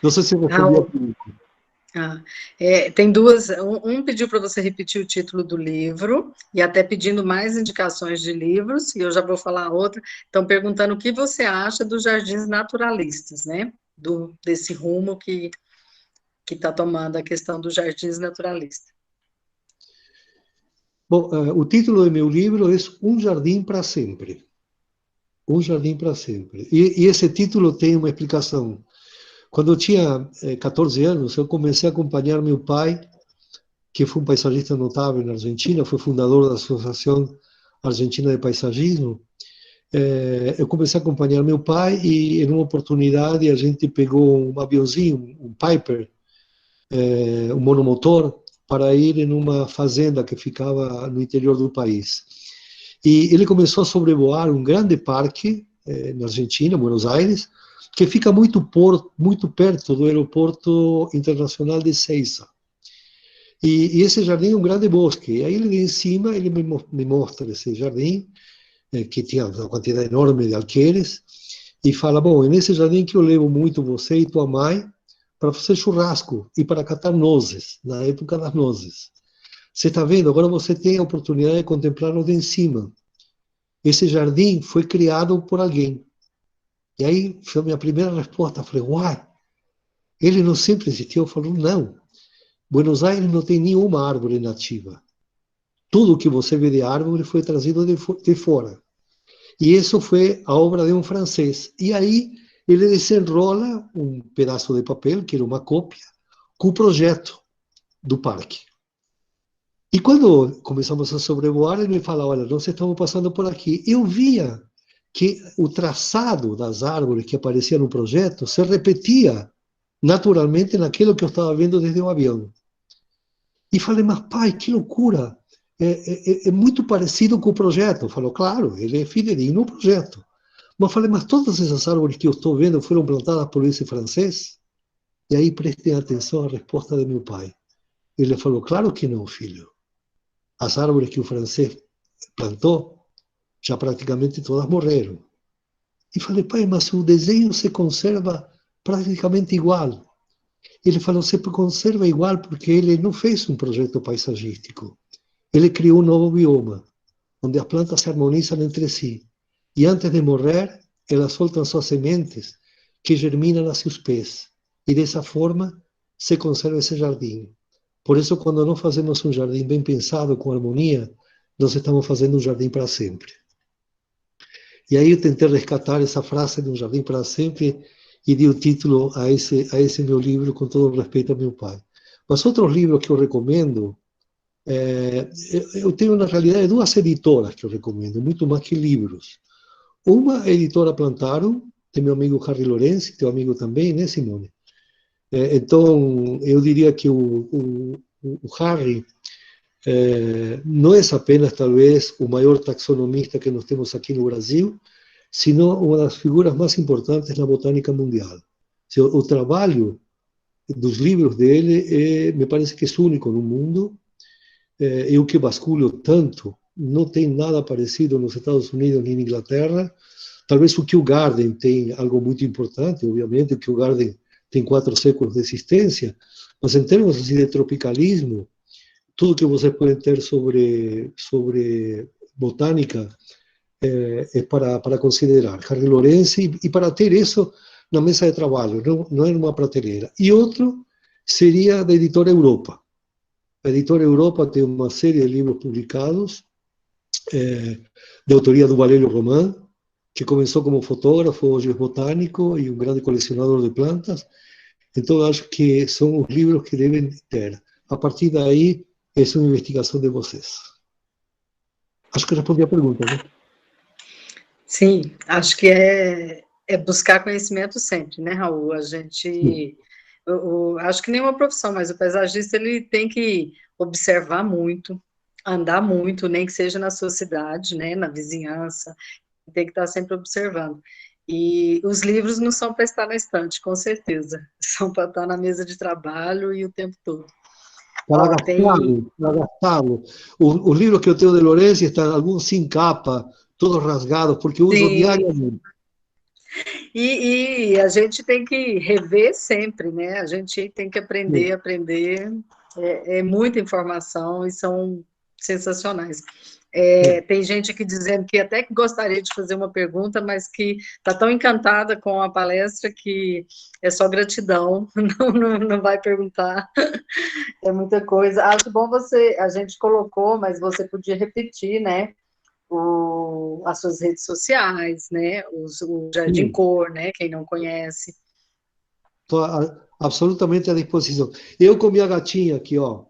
Não sei se eu respondi a pergunta. Tem duas. Um pediu para você repetir o título do livro, e até pedindo mais indicações de livros, e eu já vou falar outra. Estão perguntando o que você acha dos jardins naturalistas, né? Desse rumo que está tomando a questão dos jardins naturalistas. Bom, o título do meu livro é Um Jardim para Sempre. Um Jardim para Sempre. E esse título tem uma explicação. Quando eu tinha 14 anos, eu comecei a acompanhar meu pai, que foi um paisagista notável na Argentina, foi fundador da Associação Argentina de Paisagismo. Eu comecei a acompanhar meu pai e, em uma oportunidade, a gente pegou um aviãozinho, um Piper, um monomotor, para ir em uma fazenda que ficava no interior do país. E ele começou a sobrevoar um grande parque na Argentina, Buenos Aires, que fica muito perto do aeroporto internacional de Ezeiza. E esse jardim é um grande bosque. E aí ele em cima, ele me mostra esse jardim, que tinha uma quantidade enorme de alqueires, e fala, bom, é nesse jardim que eu levo muito você e tua mãe para fazer churrasco e para catar nozes, na época das nozes. Você está vendo? Agora você tem a oportunidade de contemplar-lo de em cima. Esse jardim foi criado por alguém. E aí foi a minha primeira resposta. Falei, uai, ele não sempre existiu? Eu falei, não. Buenos Aires não tem nenhuma árvore nativa. Tudo que você vê de árvore foi trazido de fora. E isso foi a obra de um francês. E aí ele desenrola um pedaço de papel, que era uma cópia, com o projeto do parque. E quando começamos a sobrevoar, ele me fala, olha, nós estamos passando por aqui. Eu via que o traçado das árvores que aparecia no projeto se repetia naturalmente naquilo que eu estava vendo desde o avião. E falei, mas pai, que loucura! É muito parecido com o projeto. Falou, claro, ele é fidedigno ao projeto. Mas falei, mas todas essas árvores que eu estou vendo foram plantadas por esse francês? E aí prestem atenção à resposta de meu pai. Ele falou, claro que não, filho. As árvores que o francês plantou, já praticamente todas morreram. E falei, pai, mas o desenho se conserva praticamente igual. Ele falou, se conserva igual porque ele não fez um projeto paisagístico. Ele criou um novo bioma, onde as plantas se harmonizam entre si. E antes de morrer, elas soltam suas sementes, que germinam a seus pés. E dessa forma, se conserva esse jardim. Por isso, quando nós fazemos um jardim bem pensado, com harmonia, nós estamos fazendo um jardim para sempre. E aí eu tentei resgatar essa frase de Um Jardim para Sempre e dei o título a esse meu livro, com todo o respeito ao meu pai. Mas outros livros que eu recomendo, eu tenho, na realidade, duas editoras que eu recomendo, muito mais que livros. Uma é a editora Plantaro, tem meu amigo Harry Lorenzi, teu amigo também, né, Simone? Então, eu diria que o Harry não é apenas, talvez, o maior taxonomista que nós temos aqui no Brasil, sino uma das figuras mais importantes na botânica mundial. O trabalho dos livros dele me parece que é único no mundo. Eu que vasculho tanto, não tem nada parecido nos Estados Unidos nem na Inglaterra. Talvez o Kew Garden tem algo muito importante, obviamente, o Kew Garden tem 4 séculos de existência, mas em termos assim, de tropicalismo, tudo que vocês podem ter sobre botânica é para considerar. Harry Lorenzi, e para ter isso na mesa de trabalho, não é numa prateleira. E outro seria da editora Europa. A editora Europa tem uma série de livros publicados, de autoria do Valério Román, que começou como fotógrafo, hoje é botânico e um grande colecionador de plantas. Então, acho que são os livros que devem ter. A partir daí, essa é uma investigação de vocês. Acho que respondi a pergunta, né? Sim, acho que é buscar conhecimento sempre, né, Raul? A gente, acho que nenhuma profissão, mas o paisagista, ele tem que observar muito, andar muito, nem que seja na sua cidade, né, na vizinhança, tem que estar sempre observando. E os livros não são para estar na estante, com certeza, são para estar na mesa de trabalho e o tempo todo. Para gastá-lo. Os livros que eu tenho de Lorenzi estão alguns sem capa, todos rasgados, porque eu uso diariamente. E a gente tem que rever sempre, né? A gente tem que aprender. É muita informação e são sensacionais. Tem gente aqui dizendo que até que gostaria de fazer uma pergunta, mas que está tão encantada com a palestra que é só gratidão, não vai perguntar. É muita coisa. Acho bom a gente colocou, mas você podia repetir, né? As suas redes sociais, né? O Jardim Cor, né? Quem não conhece. Estou absolutamente à disposição. Eu com minha gatinha aqui, ó.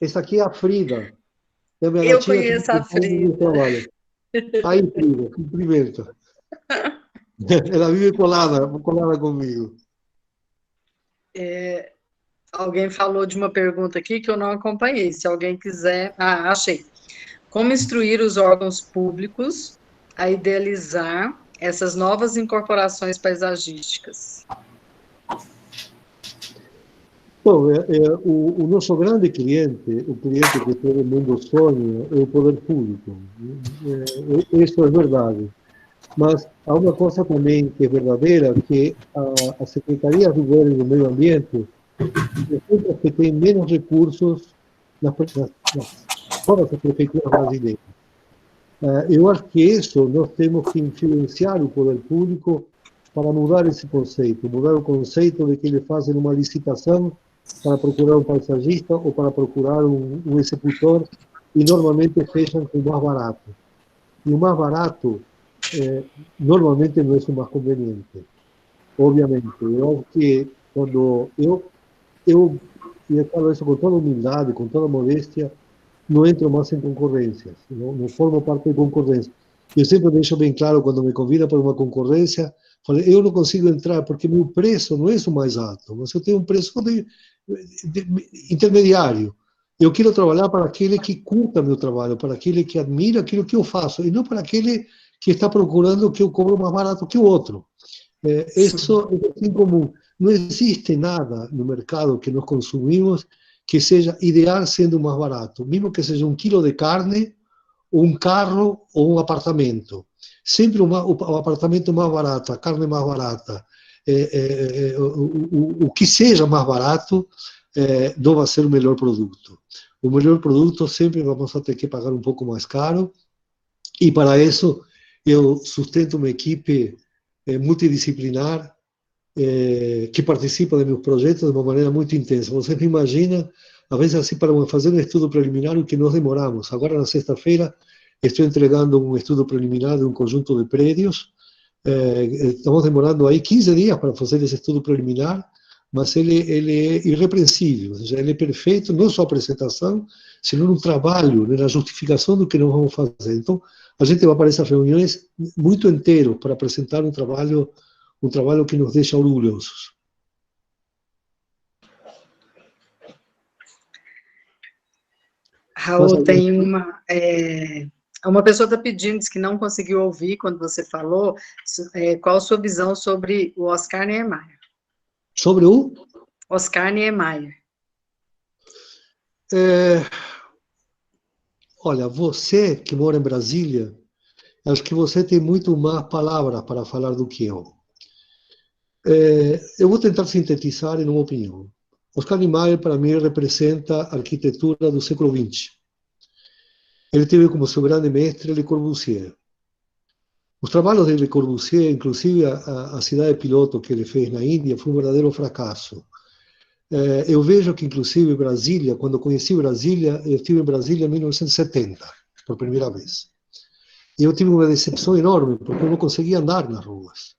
Essa aqui é a Frida. É a minha Eu gatinha conheço a Frida. Aí, Frida, cumprimento. Ela vive colada comigo. Alguém falou de uma pergunta aqui que eu não acompanhei. Se alguém quiser... achei. Como instruir os órgãos públicos a idealizar essas novas incorporações paisagísticas? Bom, o nosso grande cliente, o cliente que todo mundo sonha, é o poder público. Isso é verdade. Mas há uma coisa também que é verdadeira, que a Secretaria do Governo do Meio Ambiente resulta que tem menos recursos nas todas as prefeituras brasileiras. Eu acho que isso nós temos que influenciar o poder público para mudar esse conceito, mudar o conceito de que ele faz uma licitação para procurar um paisagista ou para procurar um executor e normalmente fecham com o mais barato. E o mais barato normalmente não é o mais conveniente. Obviamente, eu acho que quando eu falo isso com toda humildade, com toda modéstia, não entro mais em concorrências, não formo parte de concorrência. Eu sempre deixo bem claro, quando me convidam para uma concorrência, falo, eu não consigo entrar porque meu preço não é o mais alto, mas eu tenho um preço de intermediário. Eu quero trabalhar para aquele que curta meu trabalho, para aquele que admira aquilo que eu faço, e não para aquele que está procurando que eu cobro mais barato que o outro. Isso é incomum. Não existe nada no mercado que nós consumimos que seja ideal sendo mais barato, mesmo que seja 1 quilo de carne, um carro ou um apartamento. Sempre o apartamento mais barato, a carne mais barata, o que seja mais barato, não vai ser o melhor produto. O melhor produto sempre vamos ter que pagar um pouco mais caro, e para isso eu sustento uma equipe multidisciplinar que participa de meus projetos de uma maneira muito intensa. Vocês me imaginam, às vezes assim, para fazer um estudo preliminar, o que nós demoramos. Agora, na sexta-feira, Estou entregando um estudo preliminar de um conjunto de prédios. Estamos demorando aí 15 dias para fazer esse estudo preliminar, mas ele é irrepreensível, ou seja, ele é perfeito, não só a apresentação, sino no trabalho, na justificação do que nós vamos fazer. Então, a gente vai para essas reuniões muito inteiro para apresentar um trabalho que nos deixa orgulhosos. Raul, tem uma pessoa está pedindo, diz que não conseguiu ouvir quando você falou, qual a sua visão sobre o Oscar Niemeyer? Sobre o? Oscar Niemeyer. Olha, você que mora em Brasília, acho que você tem muito mais palavras para falar do que eu. Eu vou tentar sintetizar em uma opinião. Oscar Niemeyer, para mim, representa a arquitetura do século XX. Ele teve como seu grande mestre Le Corbusier. Os trabalhos de Le Corbusier, inclusive a cidade piloto que ele fez na Índia, foi um verdadeiro fracasso. Eu vejo que, inclusive, Brasília, quando conheci Brasília, eu estive em Brasília em 1970, por primeira vez. E eu tive uma decepção enorme, porque eu não conseguia andar nas ruas.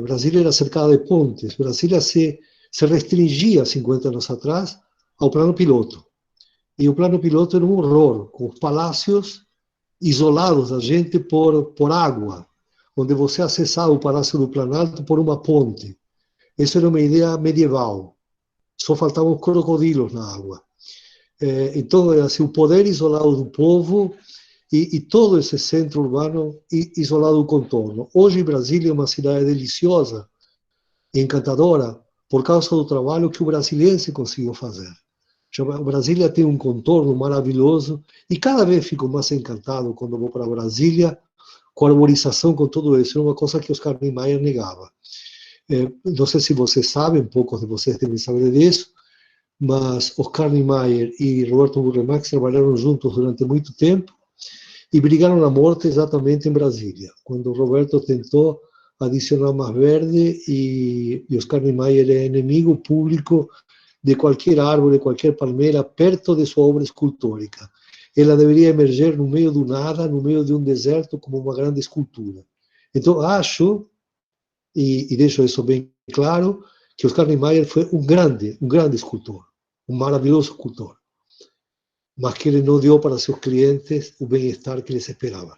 Brasília era cercada de pontes. Brasília se restringia, 50 anos atrás, ao plano piloto. E o plano piloto era um horror, com os palácios isolados da gente por água, onde você acessava o Palácio do Planalto por uma ponte. Isso era uma ideia medieval. Só faltavam os crocodilos na água. Então, era assim, o poder isolado do povo e todo esse centro urbano isolado do contorno. Hoje, Brasília é uma cidade deliciosa e encantadora por causa do trabalho que o brasiliense conseguiu fazer. Brasília tem um contorno maravilhoso e cada vez fico mais encantado quando vou para Brasília com a arborização, com tudo isso. É uma coisa que Oscar Niemeyer negava. Não sei se vocês sabem, poucos de vocês devem saber disso, mas Oscar Niemeyer e Roberto Burle Marx trabalharam juntos durante muito tempo e brigaram na morte exatamente em Brasília, quando Roberto tentou adicionar mais verde e Oscar Niemeyer é inimigo público de qualquer árvore, qualquer palmeira, perto de sua obra escultórica. Ela deveria emerger no meio do nada, no meio de um deserto, como uma grande escultura. Então, acho, e deixo isso bem claro, que Oscar Niemeyer foi um grande escultor, um maravilhoso escultor, mas que ele não deu para seus clientes o bem-estar que eles esperavam.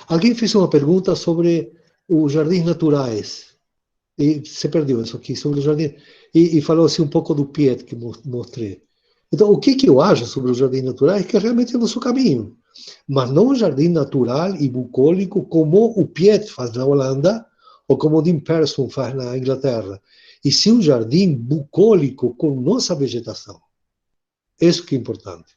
Alguém fez uma pergunta sobre os jardins naturais. E se perdeu isso aqui, sobre o jardim, e falou assim um pouco do Piet, que mostrei. Então, o que eu acho sobre o jardim natural é que realmente é o nosso caminho, mas não um jardim natural e bucólico como o Piet faz na Holanda, ou como o Dean Persson faz na Inglaterra, e sim um jardim bucólico com nossa vegetação. Isso que é importante.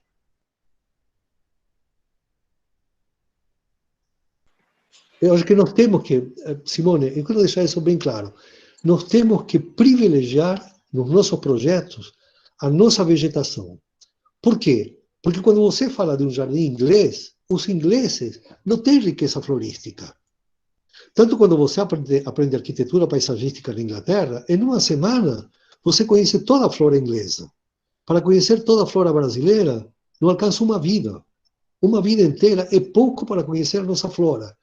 Eu acho que nós temos que, Simone, eu quero deixar isso bem claro, nós temos que privilegiar nos nossos projetos a nossa vegetação. Por quê? Porque quando você fala de um jardim inglês, os ingleses não têm riqueza florística. Tanto quando você aprende arquitetura paisagística na Inglaterra, em uma semana você conhece toda a flora inglesa. Para conhecer toda a flora brasileira, não alcança uma vida. Uma vida inteira é pouco para conhecer a nossa flora.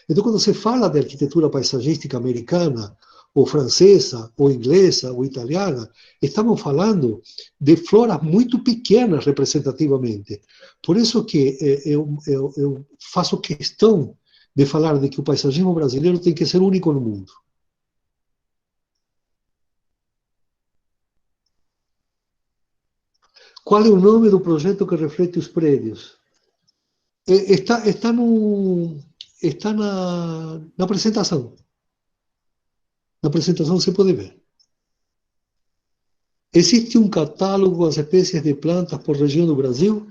Então, quando você fala de arquitetura paisagística americana, ou francesa, ou inglesa, ou italiana, estamos falando de floras muito pequenas representativamente. Por isso que eu faço questão de falar de que o paisagismo brasileiro tem que ser único no mundo. Qual é o nome do projeto que reflete os prédios? Está na apresentação. Na apresentação você pode ver. Existe um catálogo com as espécies de plantas por região do Brasil?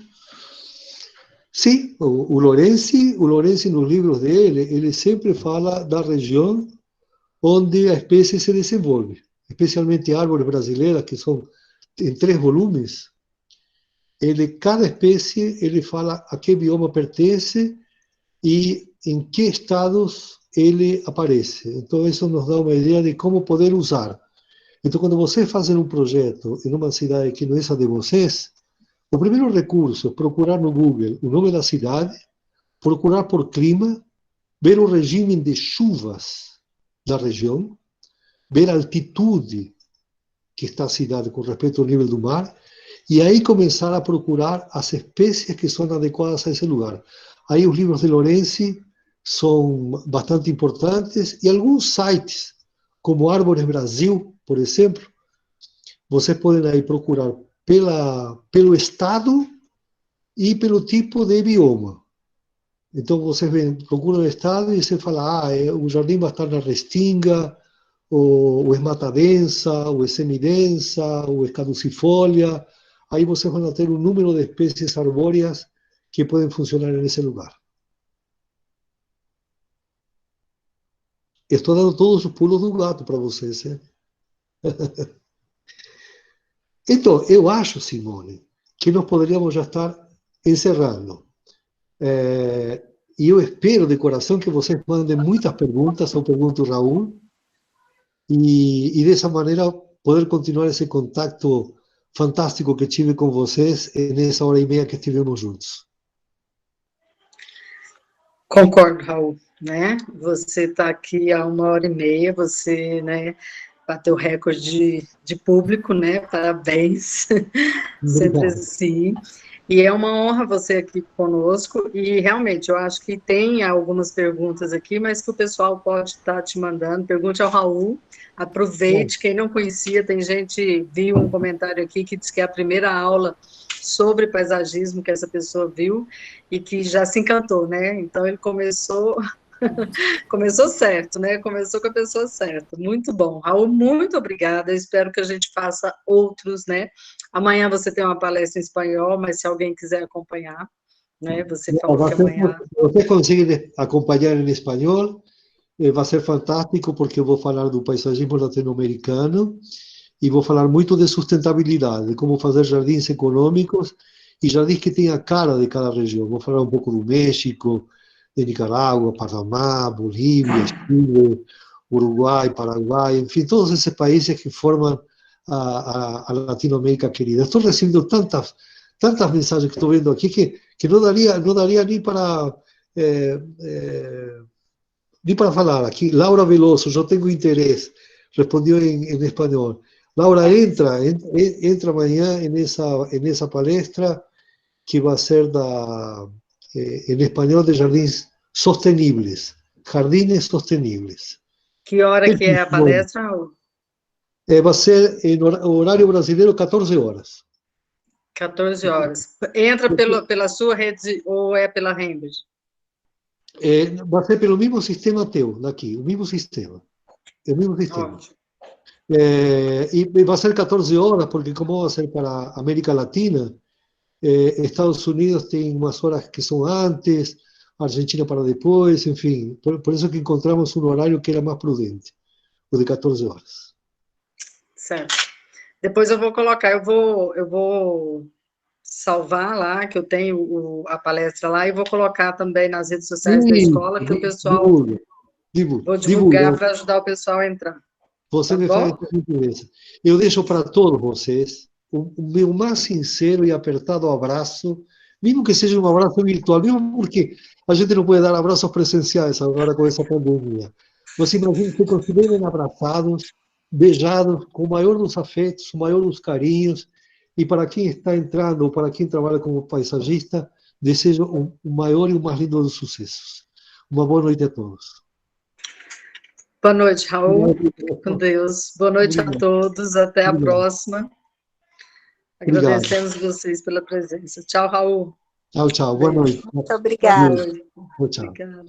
Sim, o Lorenzi nos livros dele, ele sempre fala da região onde a espécie se desenvolve, especialmente árvores brasileiras, que são em 3 volumes. Cada espécie, ele fala a que bioma pertence e em que estados ele aparece. Então, isso nos dá uma ideia de como poder usar. Então, quando vocês fazem um projeto em uma cidade que não é essa de vocês, O primeiro recurso é procurar no Google o nome da cidade, procurar por clima, ver o regime de chuvas da região, ver a altitude que está a cidade com respeito ao nível do mar, e aí começar a procurar as espécies que são adequadas a esse lugar. Aí os livros de Lorenzi são bastante importantes, e alguns sites, como Árvores Brasil, por exemplo, vocês podem aí procurar pelo estado e pelo tipo de bioma. Então, vocês procuram o estado e você fala, o jardim vai estar na Restinga, ou é mata densa, ou é semidensa, ou é caducifólia. Aí vocês vão ter um número de espécies arbóreas que podem funcionar nesse lugar. Estou dando todos os pulos do gato para vocês, hein? Então, eu acho, Simone, que nós poderíamos já estar encerrando. E eu espero de coração que vocês mandem muitas perguntas ao Pergunta Raul, e dessa maneira poder continuar esse contato fantástico que tive com vocês nessa hora e meia que estivemos juntos. Concordo, Raul, né? Você está aqui há 1h30, você, né, bateu recorde de público, né? Parabéns, sempre assim. E é uma honra você aqui conosco, e realmente eu acho que tem algumas perguntas aqui, mas que o pessoal pode estar te mandando. Pergunte ao Raul, aproveite, quem não conhecia, tem gente, viu um comentário aqui que diz que é a primeira aula sobre paisagismo que essa pessoa viu, e que já se encantou, né? Então ele começou certo, né? Começou com a pessoa certa. Muito bom. Raul, muito obrigada. Eu espero que a gente faça outros, né? Amanhã você tem uma palestra em espanhol, mas se alguém quiser acompanhar, né? Você falou que amanhã... Você consegue acompanhar em espanhol, vai ser fantástico, porque eu vou falar do paisagismo latino-americano e vou falar muito de sustentabilidade, de como fazer jardins econômicos e jardins que tenham a cara de cada região. Vou falar um pouco do México, de Nicarágua, Panamá, Bolívia, Chile, Uruguai, Paraguai, enfim, todos esses países que formam a Latinoamérica querida. Estou recebendo tantas mensagens que estou vendo aqui que não daria nem para falar aqui. Laura Veloso, eu tenho interesse, respondeu em espanhol. Laura, entra amanhã nessa palestra que vai ser em espanhol de jardins sostenibles, jardines sostenibles. Que hora que é a palestra, Raul? Vai ser em horário brasileiro, 14 horas. 14 horas. Entra pela sua rede ou é pela Rembrandt? Vai ser pelo mesmo sistema teu, daqui, o mesmo sistema. O mesmo sistema. E vai ser 14 horas, porque como vai ser para a América Latina, Estados Unidos tem umas horas que são antes, Argentina para depois, enfim. Por isso que encontramos um horário que era mais prudente, o de 14 horas. Certo. Depois eu vou colocar, eu vou salvar lá, que eu tenho a palestra lá, e vou colocar também nas redes sociais da escola, que o pessoal... Vou divulgar para ajudar o pessoal a entrar. Você me faz interesse. Eu deixo para todos vocês o meu mais sincero e apertado abraço, mesmo que seja um abraço virtual, mesmo porque a gente não pode dar abraços presenciais agora com essa pandemia. Você imagina que continuem abraçados, beijados, com o maior dos afetos, o maior dos carinhos, e para quem está entrando, ou para quem trabalha como paisagista, desejo o maior e o mais lindo dos sucessos. Uma boa noite a todos. Boa noite, Raul. Com Deus. Boa noite a todos. Até a próxima. Agradecemos vocês pela presença. Tchau, Raul. Tchau, tchau. Boa noite. Muito obrigada. Tchau, tchau. Obrigada.